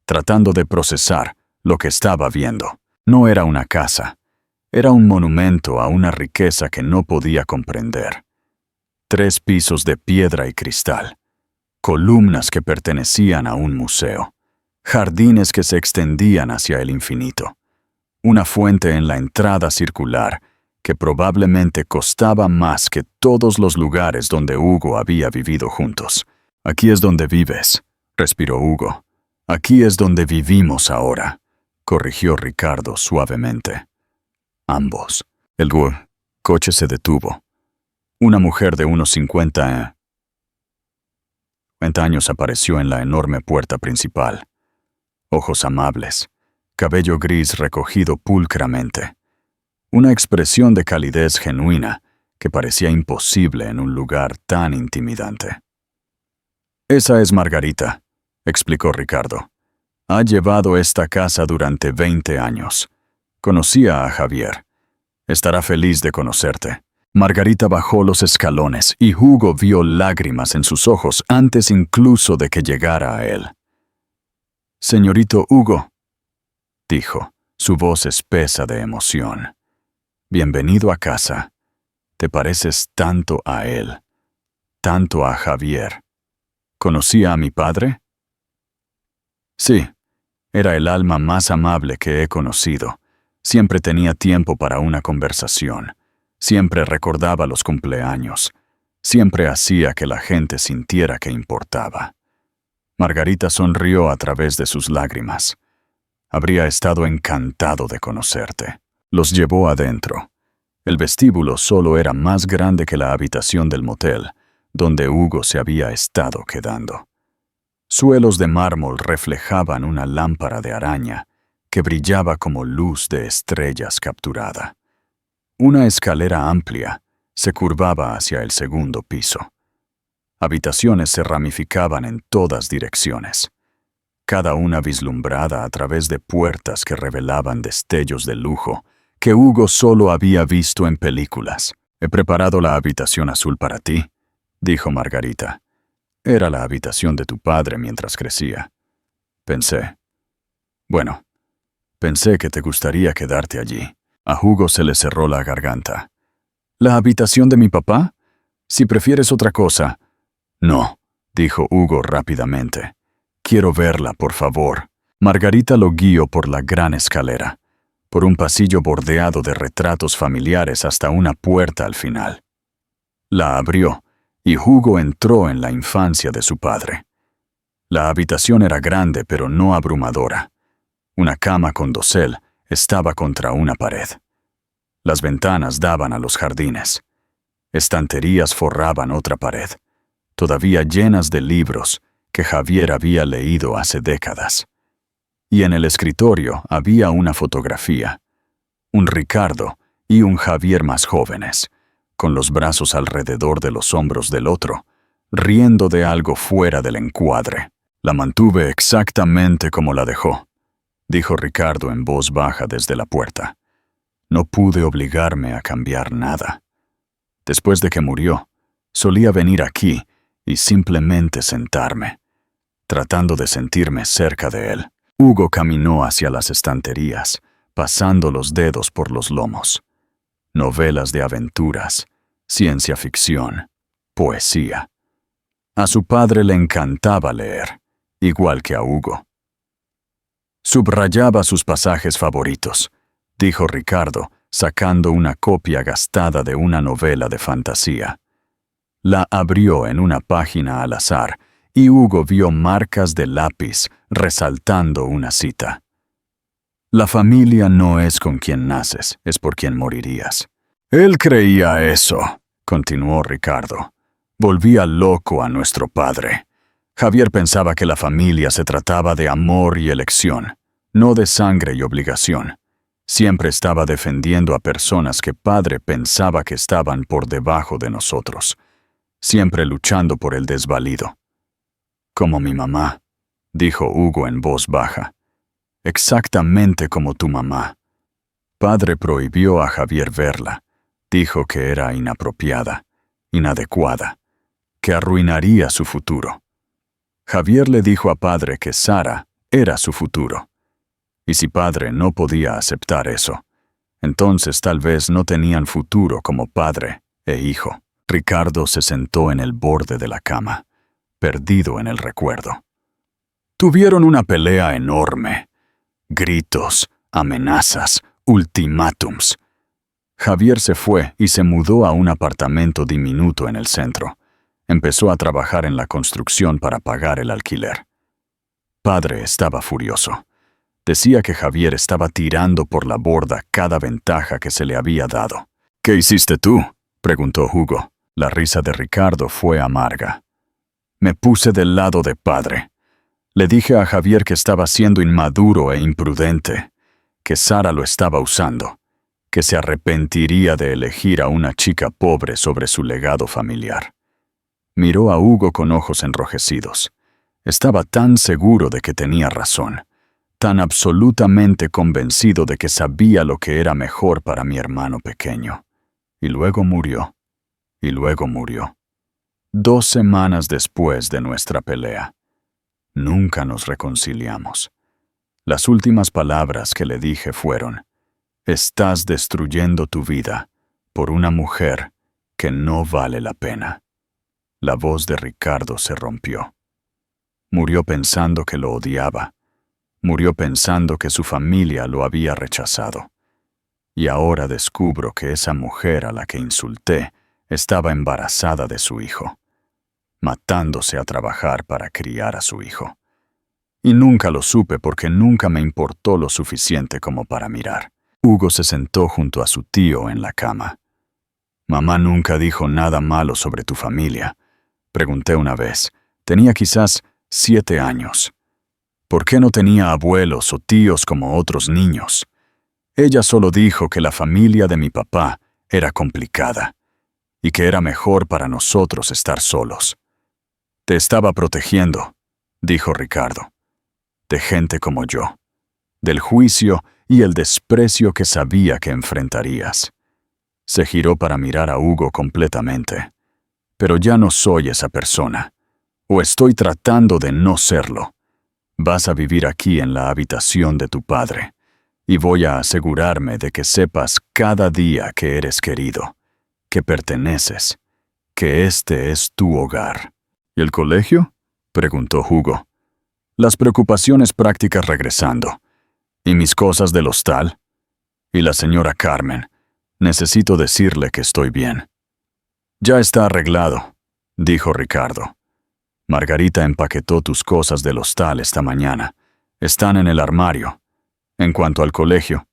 tratando de procesar lo que estaba viendo. No era una casa. Era un monumento a una riqueza que no podía comprender. 3 pisos de piedra y cristal, columnas que pertenecían a un museo, jardines que se extendían hacia el infinito, una fuente en la entrada circular que probablemente costaba más que todos los lugares donde Hugo había vivido juntos. «Aquí es donde vives», respiró Hugo. «Aquí es donde vivimos ahora», corrigió Ricardo suavemente. Ambos. El coche se detuvo. Una mujer de unos 50 años apareció en la enorme puerta principal. Ojos amables, cabello gris recogido pulcramente. Una expresión de calidez genuina que parecía imposible en un lugar tan intimidante. «Esa es Margarita», explicó Ricardo. «Ha llevado esta casa durante 20 años. Conocía a Javier. Estará feliz de conocerte». Margarita bajó los escalones y Hugo vio lágrimas en sus ojos antes incluso de que llegara a él. «Señorito Hugo», dijo, su voz espesa de emoción. «Bienvenido a casa. Te pareces tanto a él, tanto a Javier. ¿Conocía a mi padre?» «Sí, era el alma más amable que he conocido. Siempre tenía tiempo para una conversación. Siempre recordaba los cumpleaños. Siempre hacía que la gente sintiera que importaba». Margarita sonrió a través de sus lágrimas. «Habría estado encantado de conocerte». Los llevó adentro. El vestíbulo solo era más grande que la habitación del motel, donde Hugo se había estado quedando. Suelos de mármol reflejaban una lámpara de araña que brillaba como luz de estrellas capturada. Una escalera amplia se curvaba hacia el segundo piso. Habitaciones se ramificaban en todas direcciones, cada una vislumbrada a través de puertas que revelaban destellos de lujo que Hugo solo había visto en películas. «He preparado la habitación azul para ti», dijo Margarita. «Era la habitación de tu padre mientras crecía. Pensé que te gustaría quedarte allí». A Hugo se le cerró la garganta. «¿La habitación de mi papá? Si prefieres otra cosa». «No», dijo Hugo rápidamente. «Quiero verla, por favor». Margarita lo guió por la gran escalera, por un pasillo bordeado de retratos familiares hasta una puerta al final. La abrió, y Hugo entró en la infancia de su padre. La habitación era grande pero no abrumadora. Una cama con dosel estaba contra una pared. Las ventanas daban a los jardines. Estanterías forraban otra pared, todavía llenas de libros que Javier había leído hace décadas. Y en el escritorio había una fotografía, un Ricardo y un Javier más jóvenes, con los brazos alrededor de los hombros del otro, riendo de algo fuera del encuadre. «La mantuve exactamente como la dejó», dijo Ricardo en voz baja desde la puerta. «No pude obligarme a cambiar nada. Después de que murió, solía venir aquí y simplemente sentarme, tratando de sentirme cerca de él». Hugo caminó hacia las estanterías, pasando los dedos por los lomos. Novelas de aventuras, ciencia ficción, poesía. A su padre le encantaba leer, igual que a Hugo. «Subrayaba sus pasajes favoritos», dijo Ricardo, sacando una copia gastada de una novela de fantasía. La abrió en una página al azar, y Hugo vio marcas de lápiz resaltando una cita. «La familia no es con quien naces, es por quien morirías». «Él creía eso», continuó Ricardo. «Volvía loco a nuestro padre. Javier pensaba que la familia se trataba de amor y elección, no de sangre y obligación. Siempre estaba defendiendo a personas que padre pensaba que estaban por debajo de nosotros, siempre luchando por el desvalido. Como mi mamá», dijo Hugo en voz baja. «Exactamente como tu mamá. Padre prohibió a Javier verla. Dijo que era inapropiada, inadecuada, que arruinaría su futuro. Javier le dijo a padre que Sara era su futuro. Y si padre no podía aceptar eso, entonces tal vez no tenían futuro como padre e hijo». Ricardo se sentó en el borde de la cama, perdido en el recuerdo. Tuvieron una pelea enorme. Gritos, amenazas, ultimátums. Javier se fue y se mudó a un apartamento diminuto en el centro. Empezó a trabajar en la construcción para pagar el alquiler. Padre estaba furioso. Decía que Javier estaba tirando por la borda cada ventaja que se le había dado. «¿Qué hiciste tú?», preguntó Hugo. La risa de Ricardo fue amarga. «Me puse del lado de padre. Le dije a Javier que estaba siendo inmaduro e imprudente, que Sara lo estaba usando, que se arrepentiría de elegir a una chica pobre sobre su legado familiar». Miró a Hugo con ojos enrojecidos. Estaba tan seguro de que tenía razón, tan absolutamente convencido de que sabía lo que era mejor para mi hermano pequeño. Y luego murió. Y luego murió. 2 semanas después de nuestra pelea. Nunca nos reconciliamos. Las últimas palabras que le dije fueron: «Estás destruyendo tu vida por una mujer que no vale la pena». La voz de Ricardo se rompió. Murió pensando que lo odiaba. Murió pensando que su familia lo había rechazado. Y ahora descubro que esa mujer a la que insulté estaba embarazada de su hijo, matándose a trabajar para criar a su hijo. Y nunca lo supe porque nunca me importó lo suficiente como para mirar. Hugo se sentó junto a su tío en la cama. «Mamá nunca dijo nada malo sobre tu familia», pregunté una vez. Tenía quizás 7 años. ¿Por qué no tenía abuelos o tíos como otros niños? Ella solo dijo que la familia de mi papá era complicada y que era mejor para nosotros estar solos. «Te estaba protegiendo», dijo Ricardo, «de gente como yo, del juicio y el desprecio que sabía que enfrentarías». Se giró para mirar a Hugo completamente. «Pero ya no soy esa persona, o estoy tratando de no serlo. Vas a vivir aquí en la habitación de tu padre, y voy a asegurarme de que sepas cada día que eres querido, que perteneces, que este es tu hogar». «¿Y el colegio?», preguntó Hugo. «Las preocupaciones prácticas regresando. ¿Y mis cosas del hostal? ¿Y la señora Carmen? Necesito decirle que estoy bien». «Ya está arreglado», dijo Ricardo. «Margarita empaquetó tus cosas del hostal esta mañana. Están en el armario. En cuanto al colegio».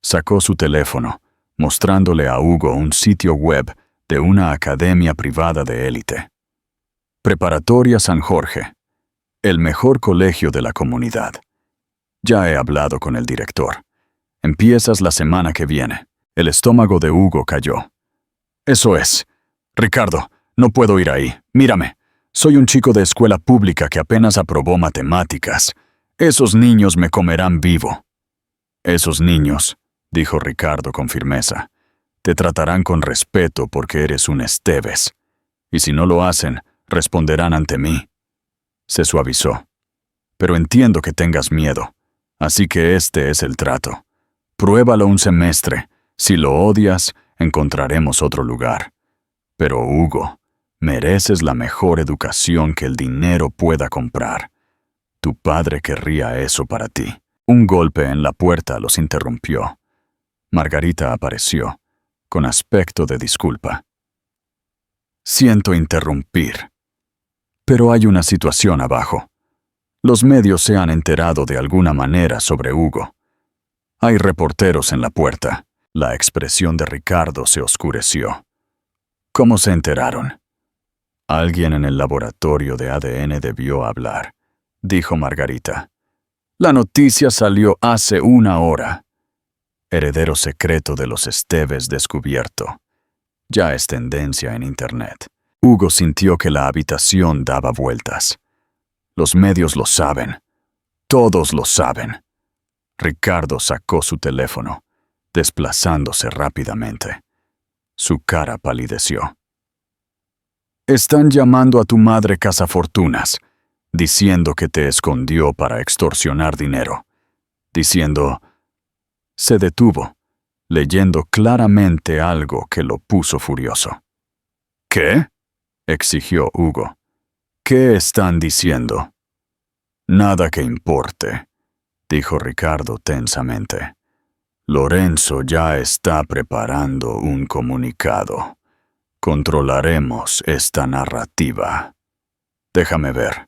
Sacó su teléfono, mostrándole a Hugo un sitio web de una academia privada de élite. «Preparatoria San Jorge, el mejor colegio de la comunidad. Ya he hablado con el director. Empiezas la semana que viene». El estómago de Hugo cayó. «Eso es. Ricardo, no puedo ir ahí. Mírame. Soy un chico de escuela pública que apenas aprobó matemáticas. Esos niños me comerán vivo». «Esos niños», dijo Ricardo con firmeza, «te tratarán con respeto porque eres un Esteves. Y si no lo hacen, responderán ante mí». Se suavizó. «Pero entiendo que tengas miedo. Así que este es el trato. Pruébalo un semestre. Si lo odias, encontraremos otro lugar. Pero Hugo, mereces la mejor educación que el dinero pueda comprar. Tu padre querría eso para ti». Un golpe en la puerta los interrumpió. Margarita apareció, con aspecto de disculpa. «Siento interrumpir, pero hay una situación abajo. Los medios se han enterado de alguna manera sobre Hugo. Hay reporteros en la puerta». La expresión de Ricardo se oscureció. «¿Cómo se enteraron?». «Alguien en el laboratorio de ADN debió hablar», dijo Margarita. «La noticia salió hace 1 hora. Heredero secreto de los Esteves descubierto. Ya es tendencia en Internet». Hugo sintió que la habitación daba vueltas. «Los medios lo saben. Todos lo saben». Ricardo sacó su teléfono, desplazándose rápidamente. Su cara palideció. «Están llamando a tu madre cazafortunas, diciendo que te escondió para extorsionar dinero. Diciendo...». Se detuvo, leyendo claramente algo que lo puso furioso. «¿Qué?», exigió Hugo. «¿Qué están diciendo?». Nada que importe, dijo Ricardo tensamente. Lorenzo ya está preparando un comunicado. Controlaremos esta narrativa. Déjame ver.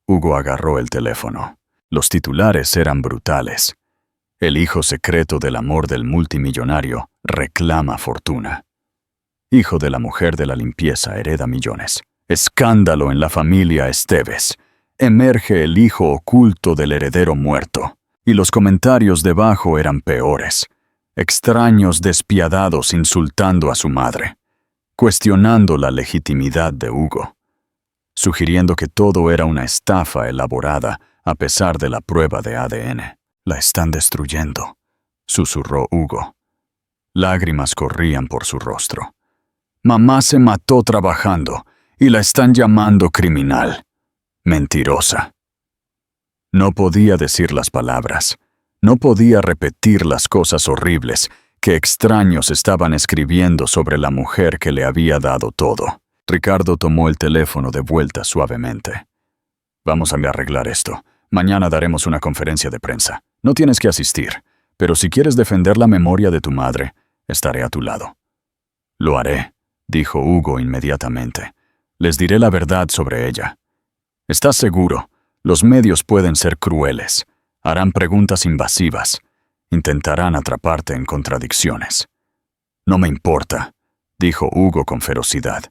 Hugo agarró el teléfono. Los titulares eran brutales. El hijo secreto del amor del multimillonario reclama fortuna. Hijo de la mujer de la limpieza hereda millones. Escándalo en la familia Esteves. Emerge el hijo oculto del heredero muerto. Y los comentarios debajo eran peores. Extraños despiadados insultando a su madre, cuestionando la legitimidad de Hugo, sugiriendo que todo era una estafa elaborada a pesar de la prueba de ADN. La están destruyendo, susurró Hugo. Lágrimas corrían por su rostro. Mamá se mató trabajando y la están llamando criminal. Mentirosa. No podía decir las palabras. No podía repetir las cosas horribles que extraños estaban escribiendo sobre la mujer que le había dado todo. Ricardo tomó el teléfono de vuelta suavemente. Vamos a arreglar esto. Mañana daremos una conferencia de prensa. No tienes que asistir, pero si quieres defender la memoria de tu madre, estaré a tu lado. Lo haré, dijo Hugo inmediatamente. Les diré la verdad sobre ella. ¿Estás seguro? Los medios pueden ser crueles. Harán preguntas invasivas. Intentarán atraparte en contradicciones. No me importa, dijo Hugo con ferocidad.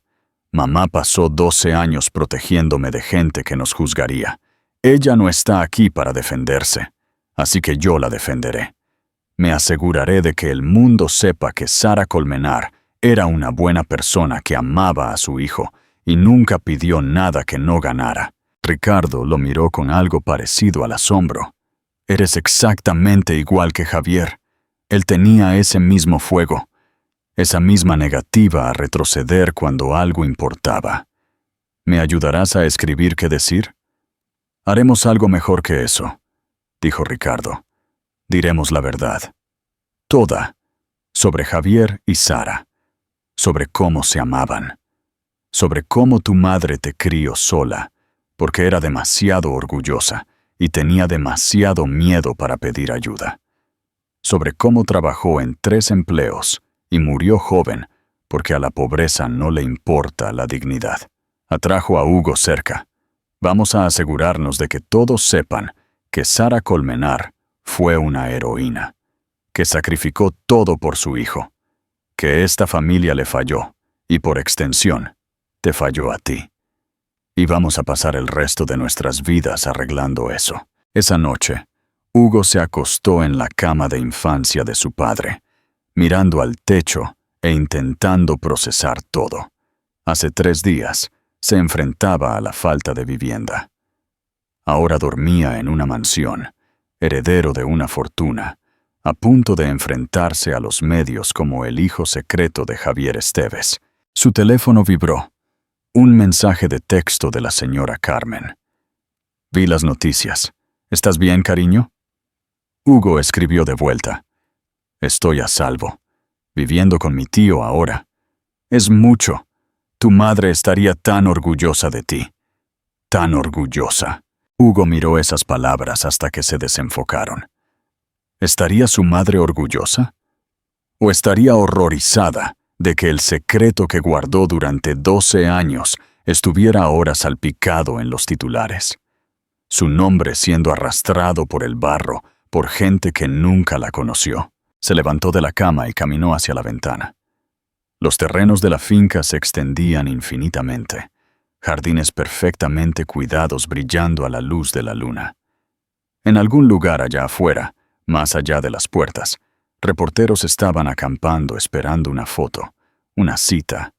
Mamá pasó 12 años protegiéndome de gente que nos juzgaría. Ella no está aquí para defenderse, así que yo la defenderé. Me aseguraré de que el mundo sepa que Sara Colmenar era una buena persona que amaba a su hijo y nunca pidió nada que no ganara. Ricardo lo miró con algo parecido al asombro. Eres exactamente igual que Javier. Él tenía ese mismo fuego, esa misma negativa a retroceder cuando algo importaba. ¿Me ayudarás a escribir qué decir? Haremos algo mejor que eso, dijo Ricardo. Diremos la verdad. Toda. Sobre Javier y Sara. Sobre cómo se amaban. Sobre cómo tu madre te crió sola, porque era demasiado orgullosa y tenía demasiado miedo para pedir ayuda. Sobre cómo trabajó en 3 empleos y murió joven porque a la pobreza no le importa la dignidad. Atrajo a Hugo cerca. Vamos a asegurarnos de que todos sepan que Sara Colmenar fue una heroína, que sacrificó todo por su hijo, que esta familia le falló y por extensión te falló a ti. Y vamos a pasar el resto de nuestras vidas arreglando eso. Esa noche, Hugo se acostó en la cama de infancia de su padre, mirando al techo e intentando procesar todo. Hace 3 días, se enfrentaba a la falta de vivienda. Ahora dormía en una mansión, heredero de una fortuna, a punto de enfrentarse a los medios como el hijo secreto de Javier Esteves. Su teléfono vibró. Un mensaje de texto de la señora Carmen. Vi las noticias. ¿Estás bien, cariño? Hugo escribió de vuelta. Estoy a salvo. Viviendo con mi tío ahora. Es mucho. Tu madre estaría tan orgullosa de ti. Tan orgullosa. Hugo miró esas palabras hasta que se desenfocaron. ¿Estaría su madre orgullosa? ¿O estaría horrorizada de que el secreto que guardó durante 12 años estuviera ahora salpicado en los titulares? Su nombre siendo arrastrado por el barro por gente que nunca la conoció. Se levantó de la cama y caminó hacia la ventana. Los terrenos de la finca se extendían infinitamente, jardines perfectamente cuidados brillando a la luz de la luna. En algún lugar allá afuera, más allá de las puertas, reporteros estaban acampando esperando una foto, una cita,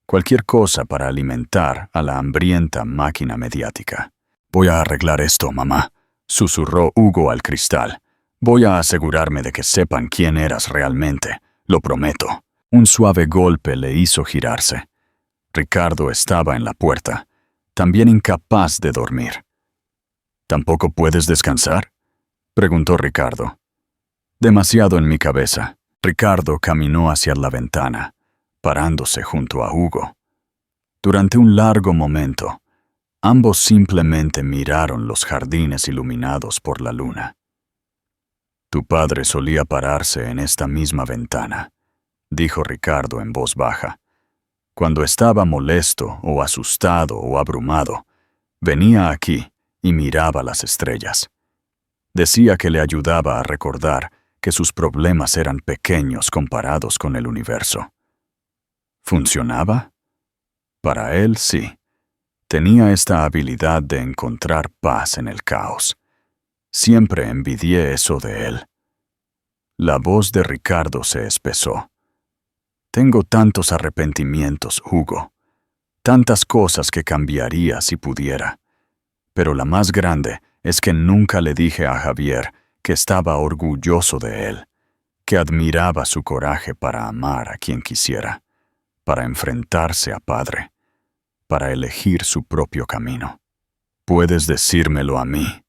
cualquier cosa para alimentar a la hambrienta máquina mediática. Voy a arreglar esto, mamá, susurró Hugo al cristal. Voy a asegurarme de que sepan quién eras realmente, lo prometo. Un suave golpe le hizo girarse. Ricardo estaba en la puerta, también incapaz de dormir. ¿Tampoco puedes descansar?, preguntó Ricardo. Demasiado en mi cabeza. Ricardo caminó hacia la ventana, parándose junto a Hugo. Durante un largo momento, Ambos simplemente miraron los jardines iluminados por la luna. Tu padre solía pararse en esta misma ventana, dijo Ricardo en voz baja. Cuando estaba molesto o asustado o abrumado, venía aquí y miraba las estrellas. Decía que le ayudaba a recordar que sus problemas eran pequeños comparados con el universo. ¿Funcionaba? Para él, sí. Tenía esta habilidad de encontrar paz en el caos. Siempre envidié eso de él. La voz de Ricardo se espesó. Tengo tantos arrepentimientos, Hugo. Tantas cosas que cambiaría si pudiera. Pero la más grande es que nunca le dije a Javier que estaba orgulloso de él, que admiraba su coraje para amar a quien quisiera, para enfrentarse a padre, para elegir su propio camino. Puedes decírmelo a mí,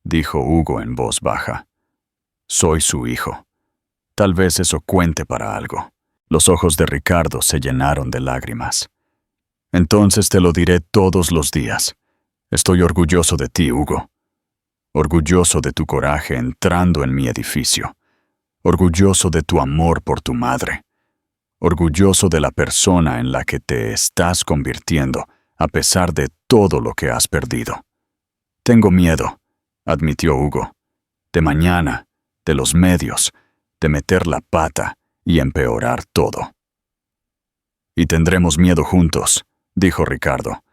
dijo Hugo en voz baja. Soy su hijo. Tal vez eso cuente para algo. Los ojos de Ricardo se llenaron de lágrimas. Entonces te lo diré todos los días. Estoy orgulloso de ti, Hugo. Orgulloso de tu coraje entrando en mi edificio. Orgulloso de tu amor por tu madre. Orgulloso de la persona en la que te estás convirtiendo a pesar de todo lo que has perdido. Tengo miedo, admitió Hugo, de mañana, de los medios, de meter la pata y empeorar todo. Y tendremos miedo juntos, dijo Ricardo,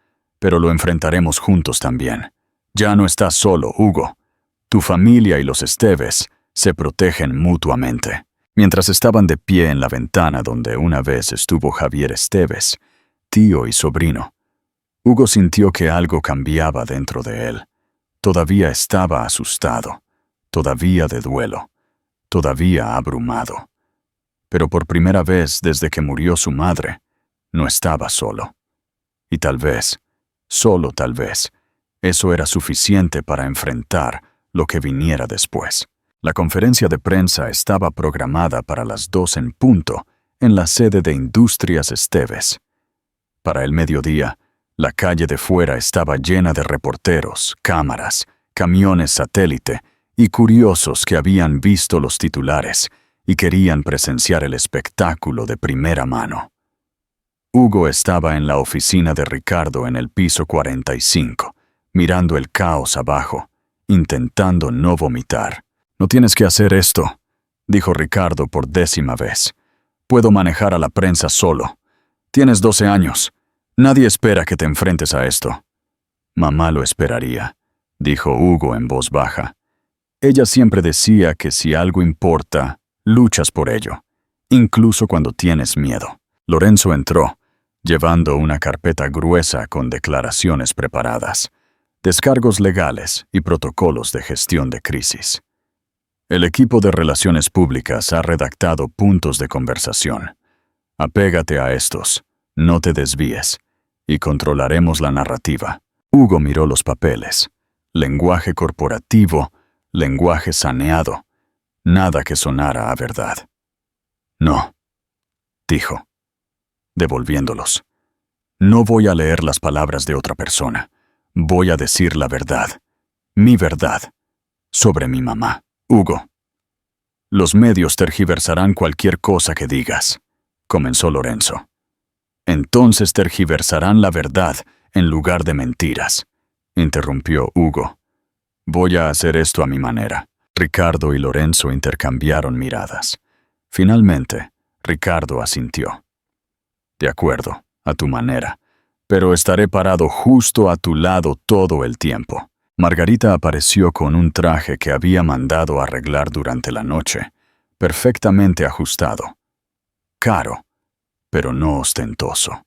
pero lo enfrentaremos juntos también. Ya no estás solo, Hugo. Tu familia y los Esteves se protegen mutuamente. Mientras estaban de pie en la ventana donde una vez estuvo Javier Esteves, tío y sobrino, Hugo sintió que algo cambiaba dentro de él. Todavía estaba asustado, todavía de duelo, todavía abrumado. Pero por primera vez desde que murió su madre, no estaba solo. Y tal vez, solo tal vez, eso era suficiente para enfrentar lo que viniera después. La conferencia de prensa estaba programada para las 2 en punto en la sede de Industrias Esteves. Para el mediodía, la calle de fuera estaba llena de reporteros, cámaras, camiones satélite y curiosos que habían visto los titulares y querían presenciar el espectáculo de primera mano. Hugo estaba en la oficina de Ricardo en el piso 45, mirando el caos abajo, intentando no vomitar. No tienes que hacer esto, dijo Ricardo por 10ª vez. Puedo manejar a la prensa solo. Tienes 12 años. Nadie espera que te enfrentes a esto. Mamá lo esperaría, dijo Hugo en voz baja. Ella siempre decía que si algo importa, luchas por ello, incluso cuando tienes miedo. Lorenzo entró, llevando una carpeta gruesa con declaraciones preparadas, descargos legales y protocolos de gestión de crisis. El equipo de Relaciones Públicas ha redactado puntos de conversación. Apégate a estos, no te desvíes, y controlaremos la narrativa. Hugo miró los papeles. Lenguaje corporativo, lenguaje saneado. Nada que sonara a verdad. No, dijo, devolviéndolos. No voy a leer las palabras de otra persona. Voy a decir la verdad. Mi verdad. Sobre mi mamá. Hugo. Los medios tergiversarán cualquier cosa que digas, comenzó Lorenzo. Entonces tergiversarán la verdad en lugar de mentiras, interrumpió Hugo. Voy a hacer esto a mi manera. Ricardo y Lorenzo intercambiaron miradas. Finalmente, Ricardo asintió. De acuerdo, a tu manera, pero estaré parado justo a tu lado todo el tiempo. Margarita apareció con un traje que había mandado arreglar durante la noche, perfectamente ajustado. Caro, pero no ostentoso.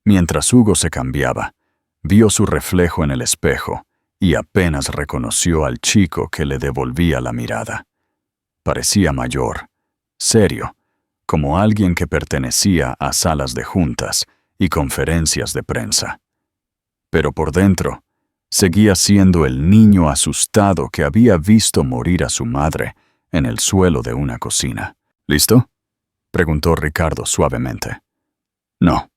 Mientras Hugo se cambiaba, vio su reflejo en el espejo y apenas reconoció al chico que le devolvía la mirada. Parecía mayor, serio, como alguien que pertenecía a salas de juntas y conferencias de prensa. Pero por dentro, seguía siendo el niño asustado que había visto morir a su madre en el suelo de una cocina. ¿Listo?, preguntó Ricardo suavemente. No.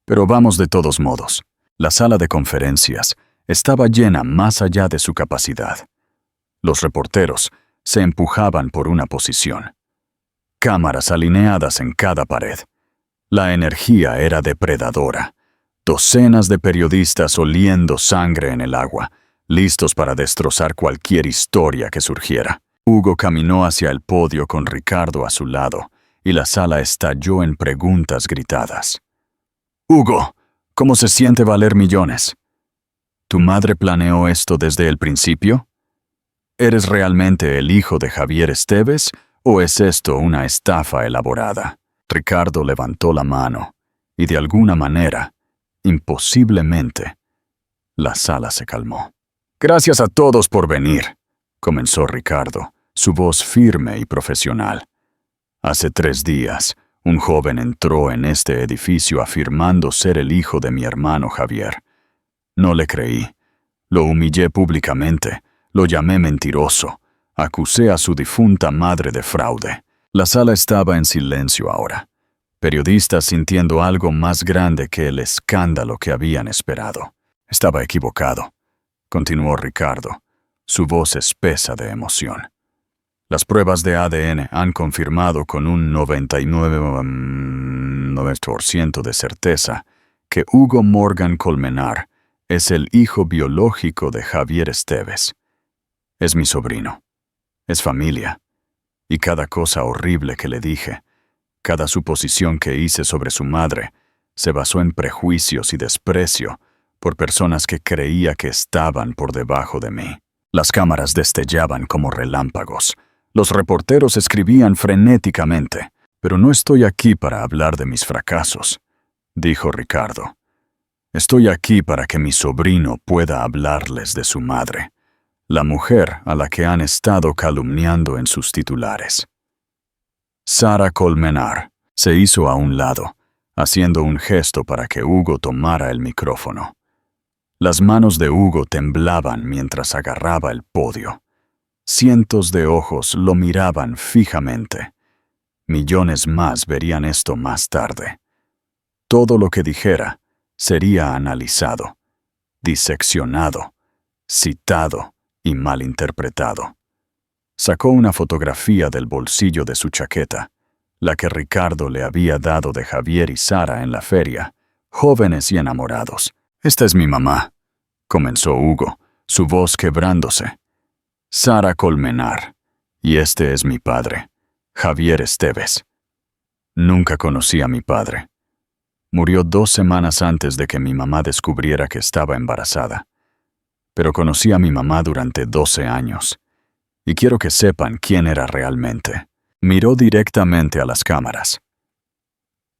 Pero vamos de todos modos. La sala de conferencias estaba llena más allá de su capacidad. Los reporteros se empujaban por una posición. Cámaras alineadas en cada pared. La energía era depredadora. Docenas de periodistas oliendo sangre en el agua, listos para destrozar cualquier historia que surgiera. Hugo caminó hacia el podio con Ricardo a su lado, y la sala estalló en preguntas gritadas. «Hugo, ¿cómo se siente valer millones? ¿Tu madre planeó esto desde el principio? ¿Eres realmente el hijo de Javier Esteves o es esto una estafa elaborada?» Ricardo levantó la mano y de alguna manera, imposiblemente, la sala se calmó. «Gracias a todos por venir», comenzó Ricardo, su voz firme y profesional. «Hace 3 días, un joven entró en este edificio afirmando ser el hijo de mi hermano Javier. No le creí. Lo humillé públicamente, lo llamé mentiroso, acusé a su difunta madre de fraude». La sala estaba en silencio ahora, periodistas sintiendo algo más grande que el escándalo que habían esperado. «Estaba equivocado», continuó Ricardo, su voz espesa de emoción. «Las pruebas de ADN han confirmado con un 99% de certeza que Hugo Morgan Colmenar es el hijo biológico de Javier Esteves. Es mi sobrino. Es familia. Y cada cosa horrible que le dije, cada suposición que hice sobre su madre, se basó en prejuicios y desprecio por personas que creía que estaban por debajo de mí». Las cámaras destellaban como relámpagos. Los reporteros escribían frenéticamente. «Pero no estoy aquí para hablar de mis fracasos», dijo Ricardo. «Estoy aquí para que mi sobrino pueda hablarles de su madre, la mujer a la que han estado calumniando en sus titulares». Sara Colmenar se hizo a un lado, haciendo un gesto para que Hugo tomara el micrófono. Las manos de Hugo temblaban mientras agarraba el podio. Cientos de ojos lo miraban fijamente. Millones más verían esto más tarde. Todo lo que dijera sería analizado, diseccionado, citado y malinterpretado. Sacó una fotografía del bolsillo de su chaqueta, la que Ricardo le había dado de Javier y Sara en la feria, jóvenes y enamorados. «Esta es mi mamá», comenzó Hugo, su voz quebrándose. «Sara Colmenar, y este es mi padre, Javier Esteves. Nunca conocí a mi padre. Murió 2 semanas antes de que mi mamá descubriera que estaba embarazada. Pero conocí a mi mamá durante 12 años. Y quiero que sepan quién era realmente». Miró directamente a las cámaras.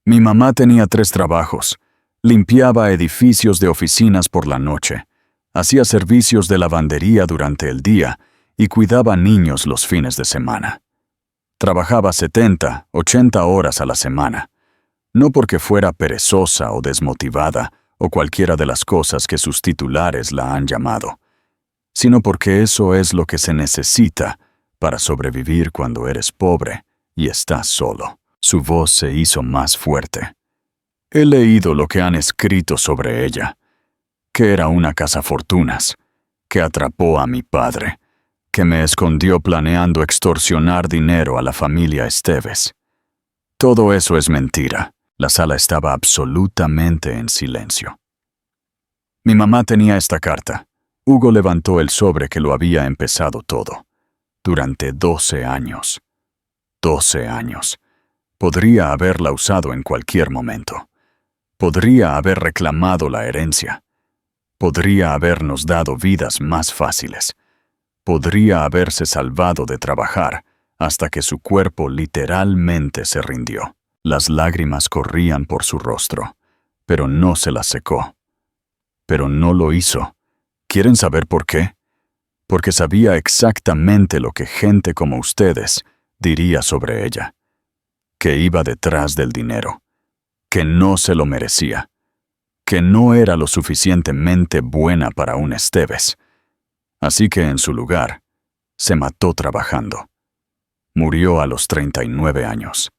«Mi mamá tenía 3 trabajos. Limpiaba edificios de oficinas por la noche, hacía servicios de lavandería durante el día y cuidaba niños los fines de semana. Trabajaba 70, 80 horas a la semana, no porque fuera perezosa o desmotivada o cualquiera de las cosas que sus titulares la han llamado, sino porque eso es lo que se necesita para sobrevivir cuando eres pobre y estás solo». Su voz se hizo más fuerte. «He leído lo que han escrito sobre ella, que era una cazafortunas, que atrapó a mi padre, que me escondió planeando extorsionar dinero a la familia Esteves. Todo eso es mentira». La sala estaba absolutamente en silencio. «Mi mamá tenía esta carta». Hugo levantó el sobre que lo había empezado todo. Durante 12 años. 12 años. Podría haberla usado en cualquier momento. Podría haber reclamado la herencia. Podría habernos dado vidas más fáciles. Podría haberse salvado de trabajar hasta que su cuerpo literalmente se rindió. Las lágrimas corrían por su rostro, pero no se las secó. Pero no lo hizo. ¿Quieren saber por qué? Porque sabía exactamente lo que gente como ustedes diría sobre ella. Que iba detrás del dinero. Que no se lo merecía. Que no era lo suficientemente buena para un Esteves. Así que en su lugar, se mató trabajando. Murió a los 39 años.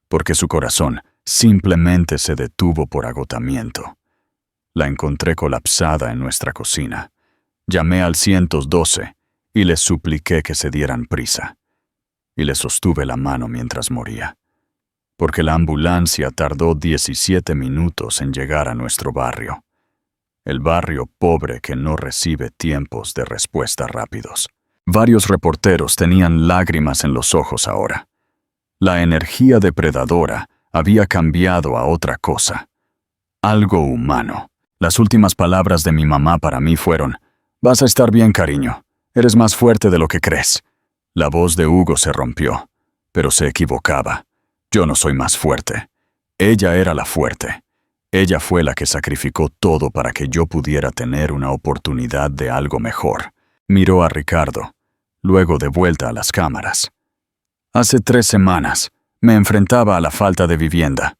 Porque su corazón simplemente se detuvo por agotamiento. La encontré colapsada en nuestra cocina. Llamé al 112 y les supliqué que se dieran prisa. Y le sostuve la mano mientras moría, porque la ambulancia tardó 17 minutos en llegar a nuestro barrio. El barrio pobre que no recibe tiempos de respuesta rápidos. Varios reporteros tenían lágrimas en los ojos ahora. La energía depredadora había cambiado a otra cosa. Algo humano. Las últimas palabras de mi mamá para mí fueron: «Vas a estar bien, cariño. Eres más fuerte de lo que crees». La voz de Hugo se rompió, pero se equivocaba. Yo no soy más fuerte. Ella era la fuerte. Ella fue la que sacrificó todo para que yo pudiera tener una oportunidad de algo mejor. Miró a Ricardo, luego de vuelta a las cámaras. Hace 3 semanas me enfrentaba a la falta de vivienda.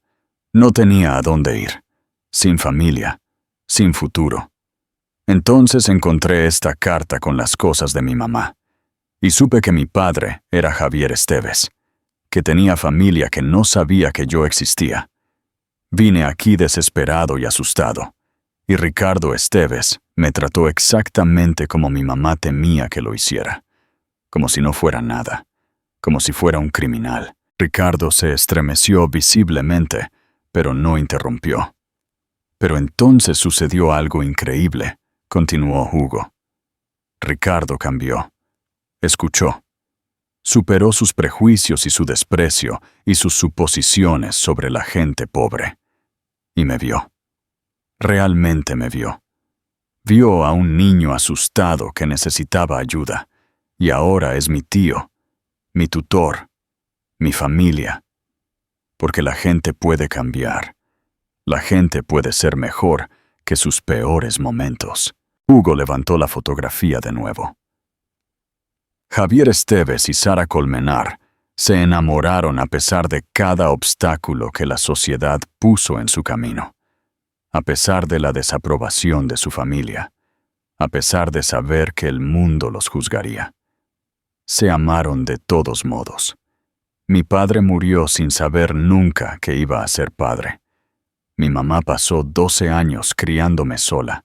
No tenía a dónde ir. Sin familia, sin futuro. Entonces encontré esta carta con las cosas de mi mamá. Y supe que mi padre era Javier Esteves, que tenía familia que no sabía que yo existía. Vine aquí desesperado y asustado, y Ricardo Esteves me trató exactamente como mi mamá temía que lo hiciera, como si no fuera nada, como si fuera un criminal. Ricardo se estremeció visiblemente, pero no interrumpió. Pero entonces sucedió algo increíble, continuó Hugo. Ricardo cambió. Escuchó. Superó sus prejuicios y su desprecio y sus suposiciones sobre la gente pobre. Y me vio. Realmente me vio. Vio a un niño asustado que necesitaba ayuda, y ahora es mi tío, mi tutor, mi familia. Porque la gente puede cambiar. La gente puede ser mejor que sus peores momentos. Hugo levantó la fotografía de nuevo. Javier Esteves y Sara Colmenar se enamoraron a pesar de cada obstáculo que la sociedad puso en su camino, a pesar de la desaprobación de su familia, a pesar de saber que el mundo los juzgaría. Se amaron de todos modos. Mi padre murió sin saber nunca que iba a ser padre. Mi mamá pasó 12 años criándome sola,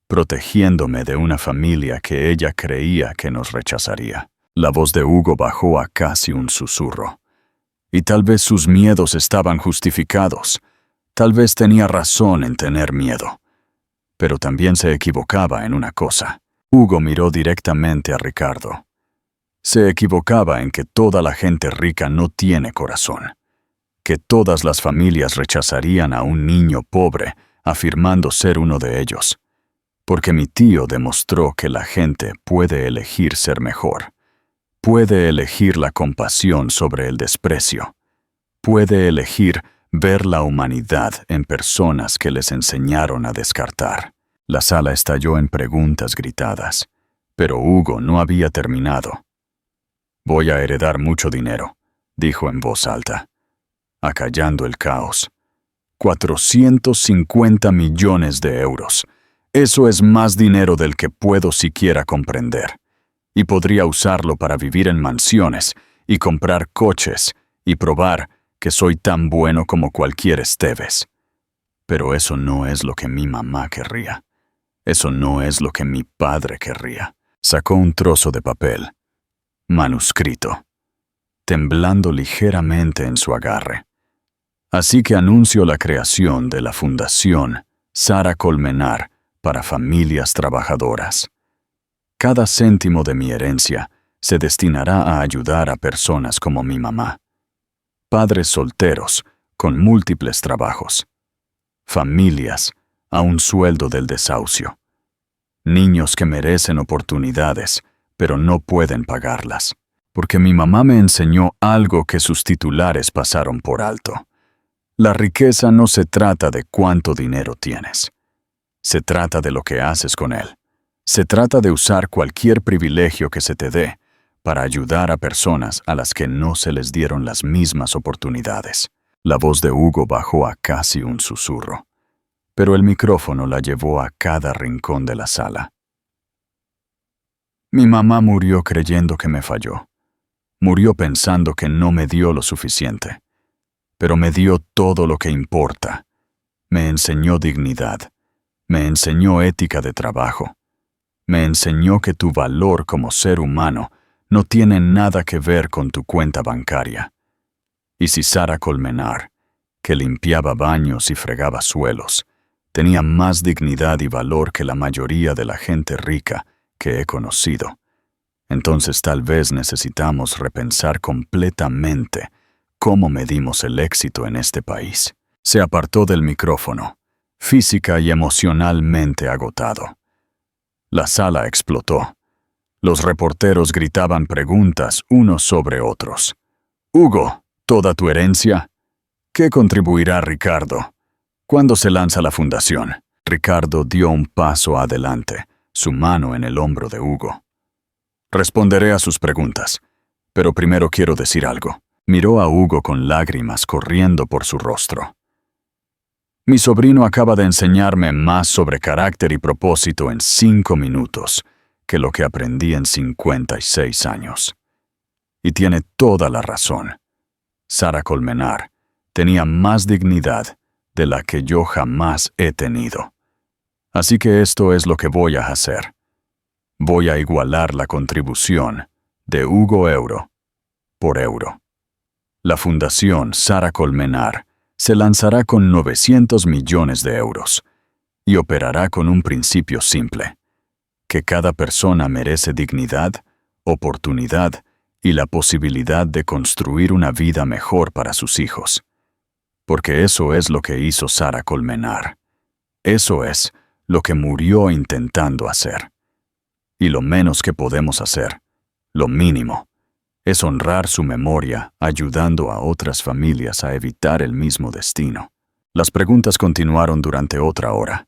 protegiéndome de una familia que ella creía que nos rechazaría. La voz de Hugo bajó a casi un susurro. Y tal vez sus miedos estaban justificados. Tal vez tenía razón en tener miedo. Pero también se equivocaba en una cosa. Hugo miró directamente a Ricardo. Se equivocaba en que toda la gente rica no tiene corazón. Que todas las familias rechazarían a un niño pobre, afirmando ser uno de ellos. Porque mi tío demostró que la gente puede elegir ser mejor. Puede elegir la compasión sobre el desprecio. Puede elegir ver la humanidad en personas que les enseñaron a descartar. La sala estalló en preguntas gritadas, pero Hugo no había terminado. «Voy a heredar mucho dinero», dijo en voz alta, acallando el caos. 450 millones de euros. Eso es más dinero del que puedo siquiera comprender. Y podría usarlo para vivir en mansiones y comprar coches y probar que soy tan bueno como cualquier Esteves. Pero eso no es lo que mi mamá querría. Eso no es lo que mi padre querría. Sacó un trozo de papel, manuscrito, temblando ligeramente en su agarre. Así que anuncio la creación de la Fundación Sara Colmenar para familias trabajadoras. Cada céntimo de mi herencia se destinará a ayudar a personas como mi mamá. Padres solteros con múltiples trabajos. Familias a un sueldo del desahucio. Niños que merecen oportunidades, pero no pueden pagarlas. Porque mi mamá me enseñó algo que sus titulares pasaron por alto. La riqueza no se trata de cuánto dinero tienes. Se trata de lo que haces con él. Se trata de usar cualquier privilegio que se te dé para ayudar a personas a las que no se les dieron las mismas oportunidades. La voz de Hugo bajó a casi un susurro, pero el micrófono la llevó a cada rincón de la sala. Mi mamá murió creyendo que me falló. Murió pensando que no me dio lo suficiente. Pero me dio todo lo que importa. Me enseñó dignidad. Me enseñó ética de trabajo. Me enseñó que tu valor como ser humano no tiene nada que ver con tu cuenta bancaria. Y si Sara Colmenar, que limpiaba baños y fregaba suelos, tenía más dignidad y valor que la mayoría de la gente rica que he conocido, entonces tal vez necesitamos repensar completamente cómo medimos el éxito en este país. Se apartó del micrófono, física y emocionalmente agotado. La sala explotó. Los reporteros gritaban preguntas unos sobre otros. «Hugo, ¿toda tu herencia? ¿Qué contribuirá Ricardo? ¿Cuándo se lanza la fundación?» Ricardo dio un paso adelante, su mano en el hombro de Hugo. «Responderé a sus preguntas, pero primero quiero decir algo». Miró a Hugo con lágrimas corriendo por su rostro. «Mi sobrino acaba de enseñarme más sobre carácter y propósito en 5 minutos que lo que aprendí en 56 años. Y tiene toda la razón. Sara Colmenar tenía más dignidad de la que yo jamás he tenido. Así que esto es lo que voy a hacer. Voy a igualar la contribución de Hugo euro por euro. La Fundación Sara Colmenar se lanzará con 900 millones de euros y operará con un principio simple, que cada persona merece dignidad, oportunidad y la posibilidad de construir una vida mejor para sus hijos. Porque eso es lo que hizo Sara Colmenar. Eso es lo que murió intentando hacer. Y lo menos que podemos hacer, lo mínimo, es honrar su memoria ayudando a otras familias a evitar el mismo destino. Las preguntas continuaron durante otra hora.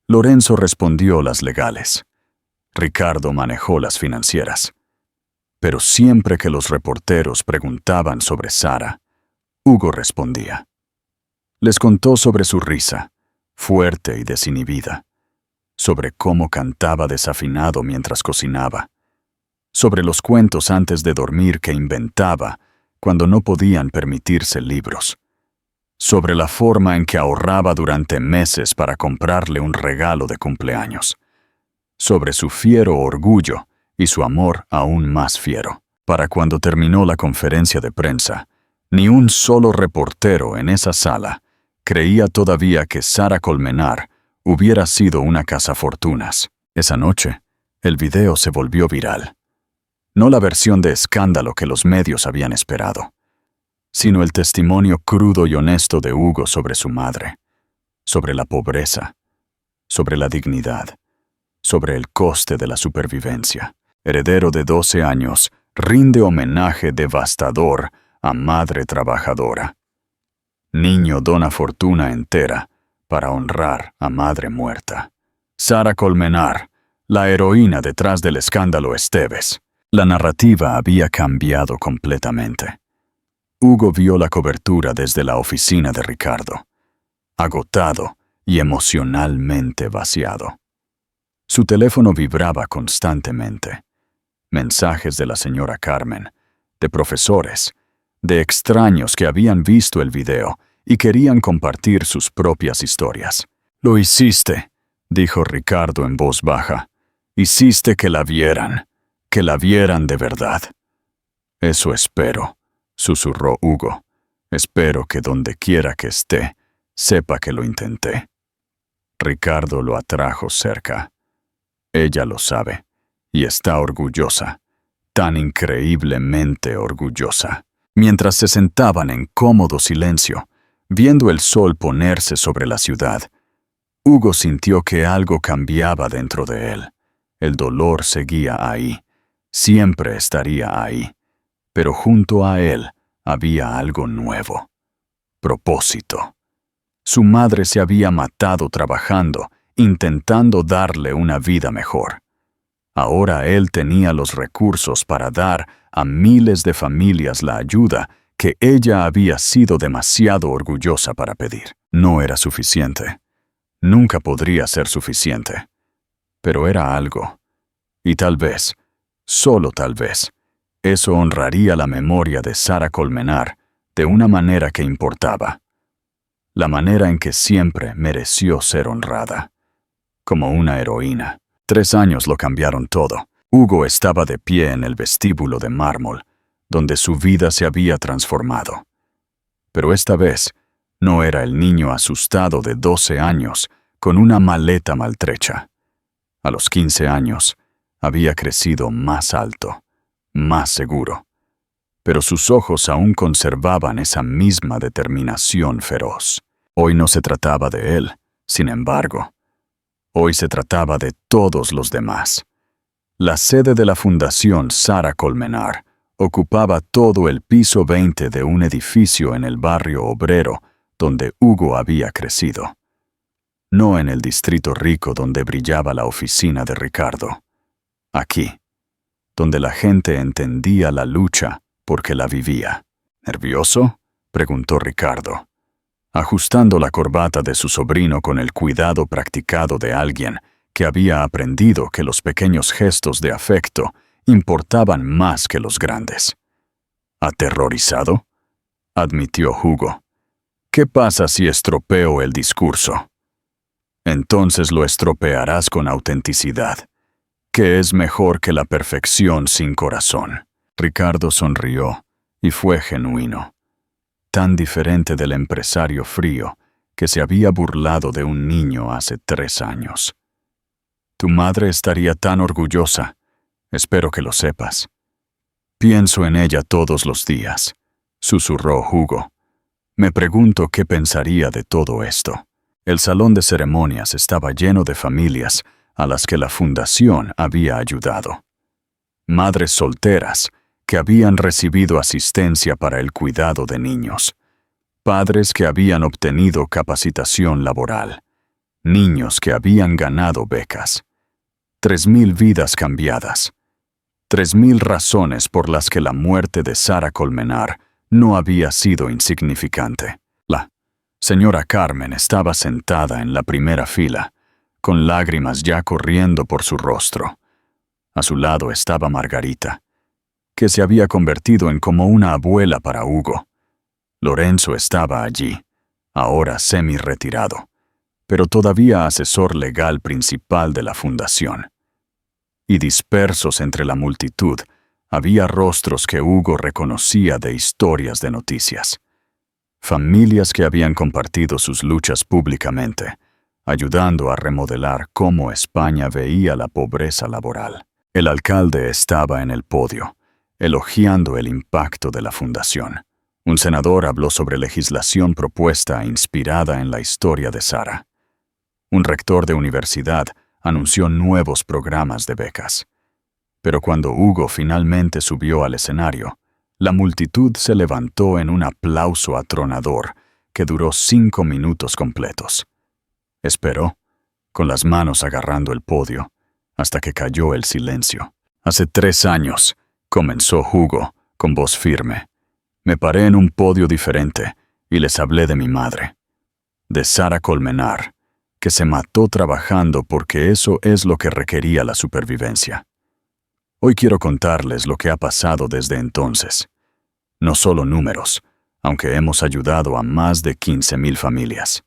Lorenzo respondió las legales. Ricardo manejó las financieras. Pero siempre que los reporteros preguntaban sobre Sara, Hugo respondía. Les contó sobre su risa, fuerte y desinhibida, sobre cómo cantaba desafinado mientras cocinaba, sobre los cuentos antes de dormir que inventaba cuando no podían permitirse libros, sobre la forma en que ahorraba durante meses para comprarle un regalo de cumpleaños, sobre su fiero orgullo y su amor aún más fiero. Para cuando terminó la conferencia de prensa, ni un solo reportero en esa sala creía todavía que Sara Colmenar hubiera sido una cazafortunas. Esa noche, el video se volvió viral. No la versión de escándalo que los medios habían esperado, sino el testimonio crudo y honesto de Hugo sobre su madre, sobre la pobreza, sobre la dignidad, sobre el coste de la supervivencia. Heredero de 12 años, rinde homenaje devastador a madre trabajadora. Niño dona fortuna entera para honrar a madre muerta. Sara Colmenar, la heroína detrás del escándalo Esteves. La narrativa había cambiado completamente. Hugo vio la cobertura desde la oficina de Ricardo, agotado y emocionalmente vaciado. Su teléfono vibraba constantemente. Mensajes de la señora Carmen, de profesores, de extraños que habían visto el video y querían compartir sus propias historias. «Lo hiciste», dijo Ricardo en voz baja. «Hiciste que la vieran de verdad». «Eso espero», susurró Hugo. «Espero que donde quiera que esté, sepa que lo intenté». Ricardo lo atrajo cerca. Ella lo sabe, y está orgullosa, tan increíblemente orgullosa. Mientras se sentaban en cómodo silencio, viendo el sol ponerse sobre la ciudad, Hugo sintió que algo cambiaba dentro de él. El dolor seguía ahí, siempre estaría ahí, pero junto a él había algo nuevo. Propósito. Su madre se había matado trabajando, intentando darle una vida mejor. Ahora él tenía los recursos para dar a miles de familias la ayuda que ella había sido demasiado orgullosa para pedir. No era suficiente. Nunca podría ser suficiente. Pero era algo. Y tal vez, solo tal vez, eso honraría la memoria de Sara Colmenar de una manera que importaba. La manera en que siempre mereció ser honrada. como una heroína. 3 años lo cambiaron todo. Hugo estaba de pie en el vestíbulo de mármol, donde su vida se había transformado. Pero esta vez no era el niño asustado de 12 años con una maleta maltrecha. A los 15 años había crecido más alto, más seguro. Pero sus ojos aún conservaban esa misma determinación feroz. Hoy no se trataba de él, sin embargo. Hoy se trataba de todos los demás. La sede de la Fundación Sara Colmenar ocupaba todo el piso 20 de un edificio en el barrio obrero donde Hugo había crecido. No en el distrito rico donde brillaba la oficina de Ricardo. Aquí, donde la gente entendía la lucha porque la vivía. ¿Nervioso?, preguntó Ricardo, ajustando la corbata de su sobrino con el cuidado practicado de alguien que había aprendido que los pequeños gestos de afecto importaban más que los grandes. ¿Aterrorizado?, admitió Hugo. ¿Qué pasa si estropeo el discurso? Entonces lo estropearás con autenticidad, que es mejor que la perfección sin corazón. Ricardo sonrió y fue genuino, tan diferente del empresario frío que se había burlado de un niño hace 3 años. Tu madre estaría tan orgullosa, espero que lo sepas. Pienso en ella todos los días, susurró Hugo. Me pregunto qué pensaría de todo esto. El salón de ceremonias estaba lleno de familias a las que la fundación había ayudado. Madres solteras que habían recibido asistencia para el cuidado de niños. Padres que habían obtenido capacitación laboral. Niños que habían ganado becas. 3.000 vidas cambiadas. 3.000 razones por las que la muerte de Sara Colmenar no había sido insignificante. La señora Carmen estaba sentada en la primera fila, con lágrimas ya corriendo por su rostro. A su lado estaba Margarita, que se había convertido en como una abuela para Hugo. Lorenzo estaba allí, ahora semi-retirado, pero todavía asesor legal principal de la fundación. Y dispersos entre la multitud, había rostros que Hugo reconocía de historias de noticias. Familias que habían compartido sus luchas públicamente, ayudando a remodelar cómo España veía la pobreza laboral. El alcalde estaba en el podio, elogiando el impacto de la fundación. Un senador habló sobre legislación propuesta inspirada en la historia de Sara. Un rector de universidad anunció nuevos programas de becas. Pero cuando Hugo finalmente subió al escenario, la multitud se levantó en un aplauso atronador que duró 5 minutos completos. Esperó, con las manos agarrando el podio, hasta que cayó el silencio. Hace 3 años, comenzó Hugo, con voz firme. Me paré en un podio diferente y les hablé de mi madre, de Sara Colmenar, que se mató trabajando porque eso es lo que requería la supervivencia. Hoy quiero contarles lo que ha pasado desde entonces. No solo números, aunque hemos ayudado a más de 15.000 familias,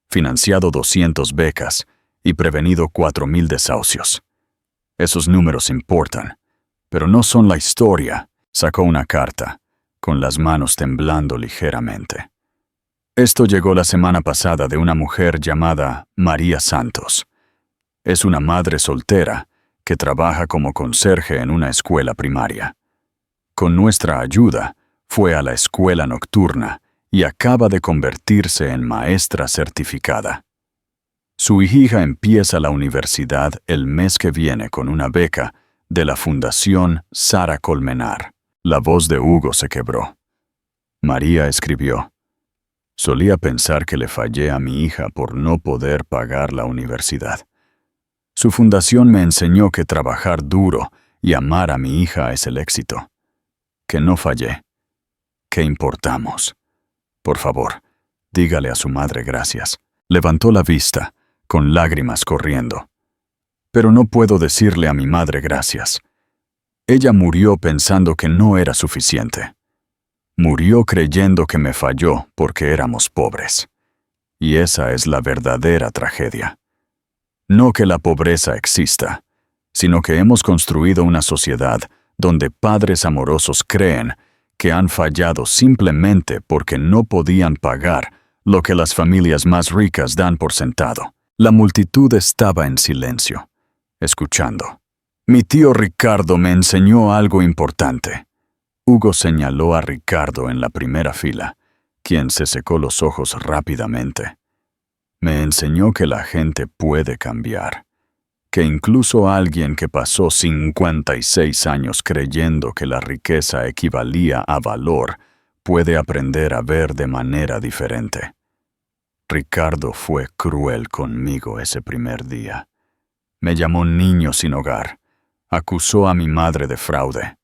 financiado 200 becas y prevenido 4.000 desahucios. Esos números importan, pero no son la historia. Sacó una carta, con las manos temblando ligeramente. Esto llegó la semana pasada de una mujer llamada María Santos. Es una madre soltera que trabaja como conserje en una escuela primaria. Con nuestra ayuda, fue a la escuela nocturna y acaba de convertirse en maestra certificada. Su hija empieza la universidad el mes que viene con una beca de la Fundación Sara Colmenar. La voz de Hugo se quebró. María escribió: solía pensar que le fallé a mi hija por no poder pagar la universidad. Su fundación me enseñó que trabajar duro y amar a mi hija es el éxito. Que no fallé. Que importamos. Por favor, dígale a su madre gracias. Levantó la vista, con lágrimas corriendo. Pero no puedo decirle a mi madre gracias. Ella murió pensando que no era suficiente. Murió creyendo que me falló porque éramos pobres. Y esa es la verdadera tragedia. No que la pobreza exista, sino que hemos construido una sociedad donde padres amorosos creen que han fallado simplemente porque no podían pagar lo que las familias más ricas dan por sentado. La multitud estaba en silencio, escuchando. Mi tío Ricardo me enseñó algo importante. Hugo señaló a Ricardo en la primera fila, quien se secó los ojos rápidamente. Me enseñó que la gente puede cambiar, que incluso alguien que pasó 56 años creyendo que la riqueza equivalía a valor puede aprender a ver de manera diferente. Ricardo fue cruel conmigo ese primer día. Me llamó niño sin hogar, acusó a mi madre de fraude.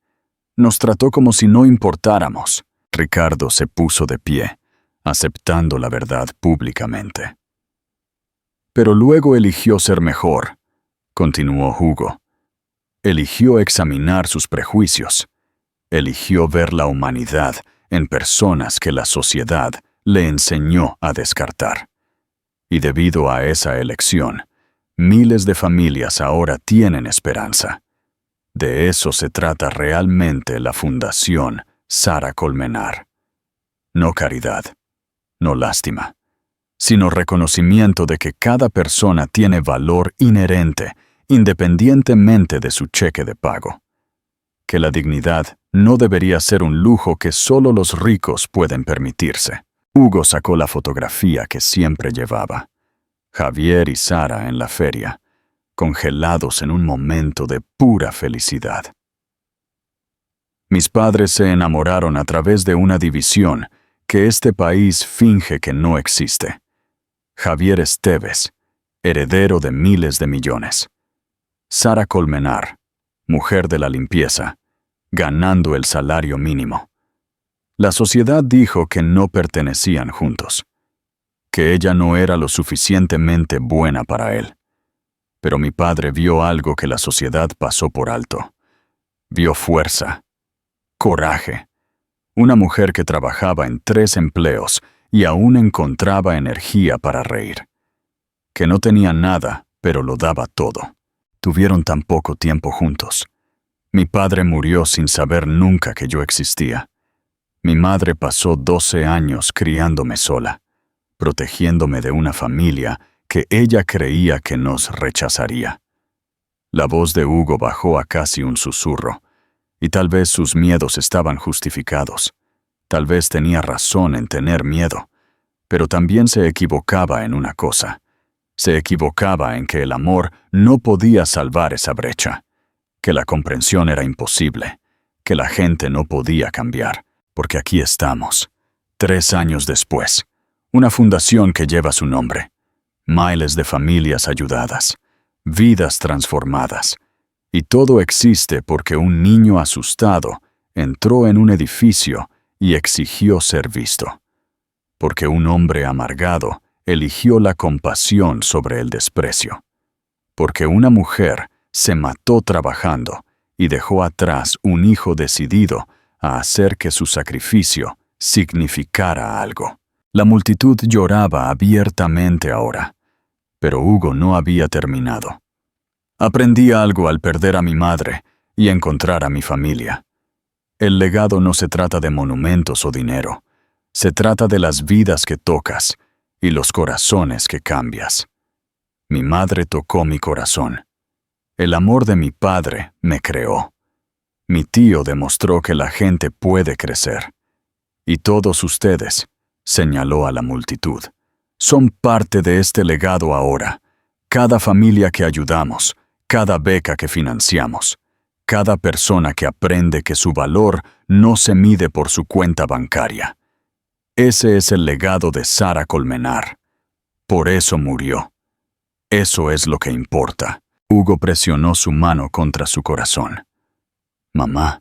Nos trató como si no importáramos. Ricardo se puso de pie, aceptando la verdad públicamente. Pero luego eligió ser mejor, continuó Hugo. Eligió examinar sus prejuicios. Eligió ver la humanidad en personas que la sociedad le enseñó a descartar. Y debido a esa elección, miles de familias ahora tienen esperanza. De eso se trata realmente la Fundación Sara Colmenar. No caridad, no lástima, sino reconocimiento de que cada persona tiene valor inherente, independientemente de su cheque de pago. Que la dignidad no debería ser un lujo que solo los ricos pueden permitirse. Hugo sacó la fotografía que siempre llevaba. Javier y Sara en la feria, congelados en un momento de pura felicidad. Mis padres se enamoraron a través de una división que este país finge que no existe. Javier Esteves, heredero de miles de millones. Sara Colmenar, mujer de la limpieza, ganando el salario mínimo. La sociedad dijo que no pertenecían juntos, que ella no era lo suficientemente buena para él. Pero mi padre vio algo que la sociedad pasó por alto. Vio fuerza, coraje, una mujer que trabajaba en 3 empleos y aún encontraba energía para reír. Que no tenía nada, pero lo daba todo. Tuvieron tan poco tiempo juntos. Mi padre murió sin saber nunca que yo existía. Mi madre pasó 12 años criándome sola, protegiéndome de una familia que ella creía que nos rechazaría. La voz de Hugo bajó a casi un susurro, y tal vez sus miedos estaban justificados. Tal vez tenía razón en tener miedo, pero también se equivocaba en una cosa. Se equivocaba en que el amor no podía salvar esa brecha, que la comprensión era imposible, que la gente no podía cambiar, porque aquí estamos, 3 años después, una fundación que lleva su nombre, miles de familias ayudadas, vidas transformadas, y todo existe porque un niño asustado entró en un edificio y exigió ser visto, porque un hombre amargado eligió la compasión sobre el desprecio, porque una mujer se mató trabajando y dejó atrás un hijo decidido a hacer que su sacrificio significara algo. La multitud lloraba abiertamente ahora, pero Hugo no había terminado. Aprendí algo al perder a mi madre y encontrar a mi familia. El legado no se trata de monumentos o dinero, se trata de las vidas que tocas y los corazones que cambias. Mi madre tocó mi corazón. El amor de mi padre me creó. Mi tío demostró que la gente puede crecer. Y todos ustedes, señaló a la multitud, son parte de este legado ahora. Cada familia que ayudamos, cada beca que financiamos, cada persona que aprende que su valor no se mide por su cuenta bancaria. Ese es el legado de Sara Colmenar. Por eso murió. Eso es lo que importa. Hugo presionó su mano contra su corazón. Mamá,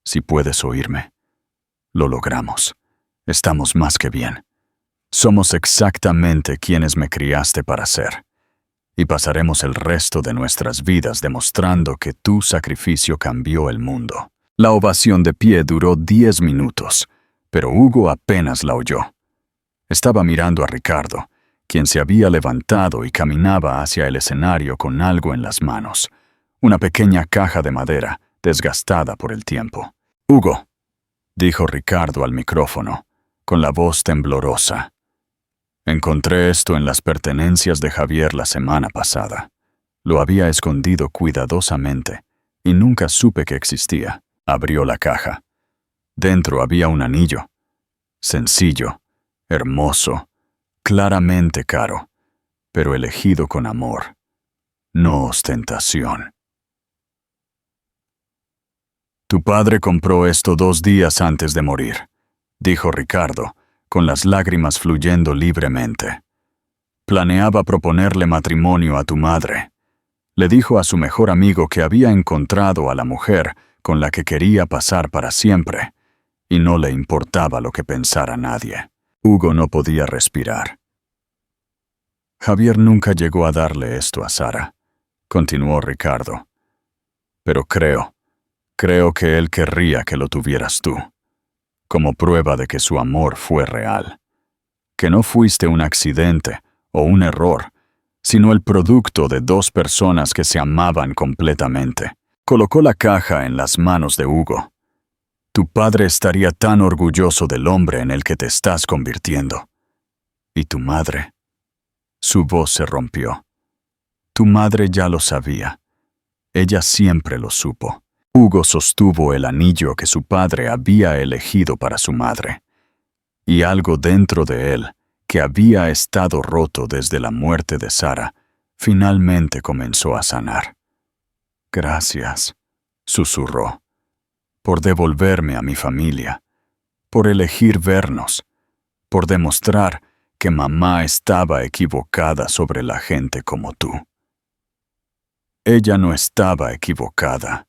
si puedes oírme. Lo logramos. Estamos más que bien. Somos exactamente quienes me criaste para ser. Y pasaremos el resto de nuestras vidas demostrando que tu sacrificio cambió el mundo. La ovación de pie duró 10 minutos, pero Hugo apenas la oyó. Estaba mirando a Ricardo, quien se había levantado y caminaba hacia el escenario con algo en las manos, una pequeña caja de madera desgastada por el tiempo. «Hugo», dijo Ricardo al micrófono, con la voz temblorosa. «Encontré esto en las pertenencias de Javier la semana pasada. Lo había escondido cuidadosamente y nunca supe que existía». Abrió la caja. Dentro había un anillo. Sencillo, hermoso, claramente caro, pero elegido con amor, no ostentación. «Tu padre compró esto 2 días antes de morir», dijo Ricardo, con las lágrimas fluyendo libremente. «Planeaba proponerle matrimonio a tu madre. Le dijo a su mejor amigo que había encontrado a la mujer con la que quería pasar para siempre, y no le importaba lo que pensara nadie». Hugo no podía respirar. «Javier nunca llegó a darle esto a Sara», continuó Ricardo. «Pero creo que él querría que lo tuvieras tú, como prueba de que su amor fue real, que no fuiste un accidente o un error, sino el producto de 2 personas que se amaban completamente». Colocó la caja en las manos de Hugo. «Tu padre estaría tan orgulloso del hombre en el que te estás convirtiendo. ¿Y tu madre?» Su voz se rompió. «Tu madre ya lo sabía. Ella siempre lo supo». Hugo sostuvo el anillo que su padre había elegido para su madre, y algo dentro de él, que había estado roto desde la muerte de Sara, finalmente comenzó a sanar. «Gracias», susurró, «por devolverme a mi familia, por elegir vernos, por demostrar que mamá estaba equivocada sobre la gente como tú». «Ella no estaba equivocada»,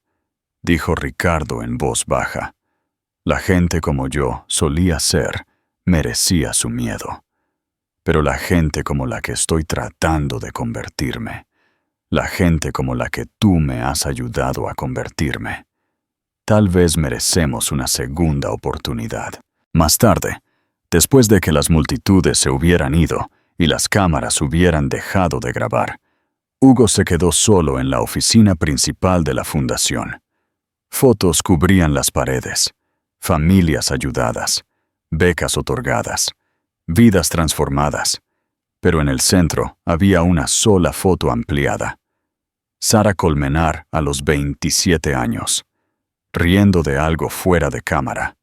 dijo Ricardo en voz baja. «La gente como yo solía ser, merecía su miedo. Pero la gente como la que estoy tratando de convertirme, la gente como la que tú me has ayudado a convertirme, tal vez merecemos una segunda oportunidad». Más tarde, después de que las multitudes se hubieran ido y las cámaras hubieran dejado de grabar, Hugo se quedó solo en la oficina principal de la fundación. Fotos cubrían las paredes, familias ayudadas, becas otorgadas, vidas transformadas, pero en el centro había una sola foto ampliada. Sara Colmenar a los 27 años, riendo de algo fuera de cámara,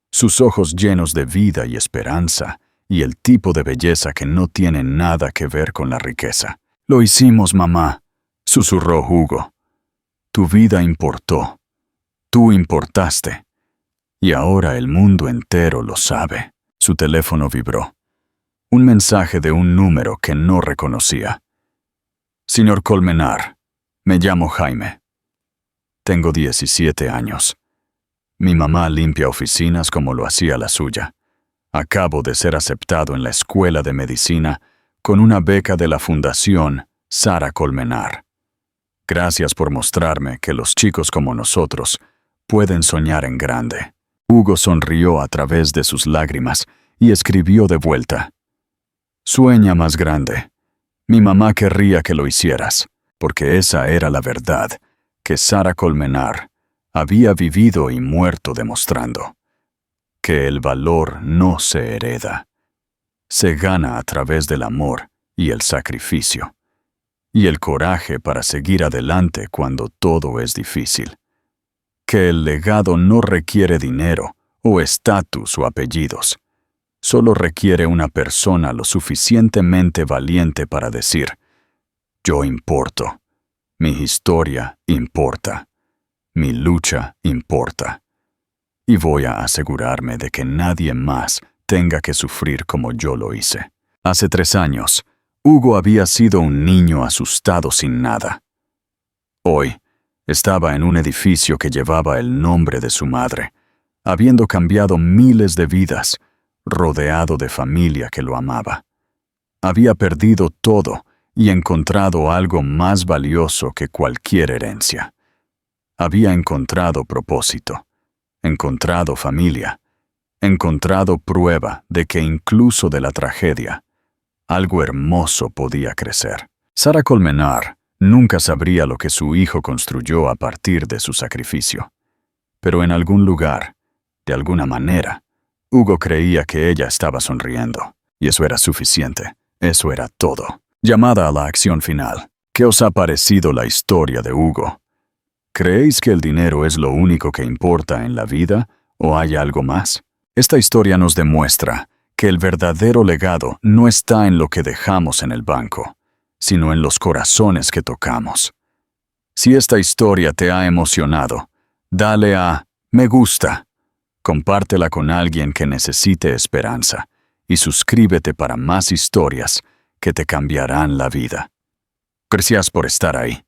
sus ojos llenos de vida y esperanza, y el tipo de belleza que no tiene nada que ver con la riqueza. «Lo hicimos, mamá», susurró Hugo. «Tu vida importó. Tú importaste. Y ahora el mundo entero lo sabe». Su teléfono vibró. Un mensaje de un número que no reconocía. «Señor Colmenar, me llamo Jaime. Tengo 17 años. Mi mamá limpia oficinas como lo hacía la suya. Acabo de ser aceptado en la escuela de medicina con una beca de la Fundación Sara Colmenar. Gracias por mostrarme que los chicos como nosotros pueden soñar en grande». Hugo sonrió a través de sus lágrimas y escribió de vuelta. «Sueña más grande. Mi mamá querría que lo hicieras, porque esa era la verdad que Sara Colmenar había vivido y muerto demostrando. Que el valor no se hereda. Se gana a través del amor y el sacrificio, y el coraje para seguir adelante cuando todo es difícil. Que el legado no requiere dinero o estatus o apellidos. Solo requiere una persona lo suficientemente valiente para decir: yo importo, mi historia importa, mi lucha importa, y voy a asegurarme de que nadie más tenga que sufrir como yo lo hice». Hace 3 años, Hugo había sido un niño asustado sin nada. Hoy, estaba en un edificio que llevaba el nombre de su madre, habiendo cambiado miles de vidas, rodeado de familia que lo amaba. Había perdido todo y encontrado algo más valioso que cualquier herencia. Había encontrado propósito, encontrado familia, encontrado prueba de que incluso de la tragedia algo hermoso podía crecer. Sara Colmenar nunca sabría lo que su hijo construyó a partir de su sacrificio. Pero en algún lugar, de alguna manera, Hugo creía que ella estaba sonriendo. Y eso era suficiente. Eso era todo. Llamada a la acción final. ¿Qué os ha parecido la historia de Hugo? ¿Creéis que el dinero es lo único que importa en la vida o hay algo más? Esta historia nos demuestra que el verdadero legado no está en lo que dejamos en el banco, sino en los corazones que tocamos. Si esta historia te ha emocionado, dale a me gusta, compártela con alguien que necesite esperanza y suscríbete para más historias que te cambiarán la vida. Gracias por estar ahí.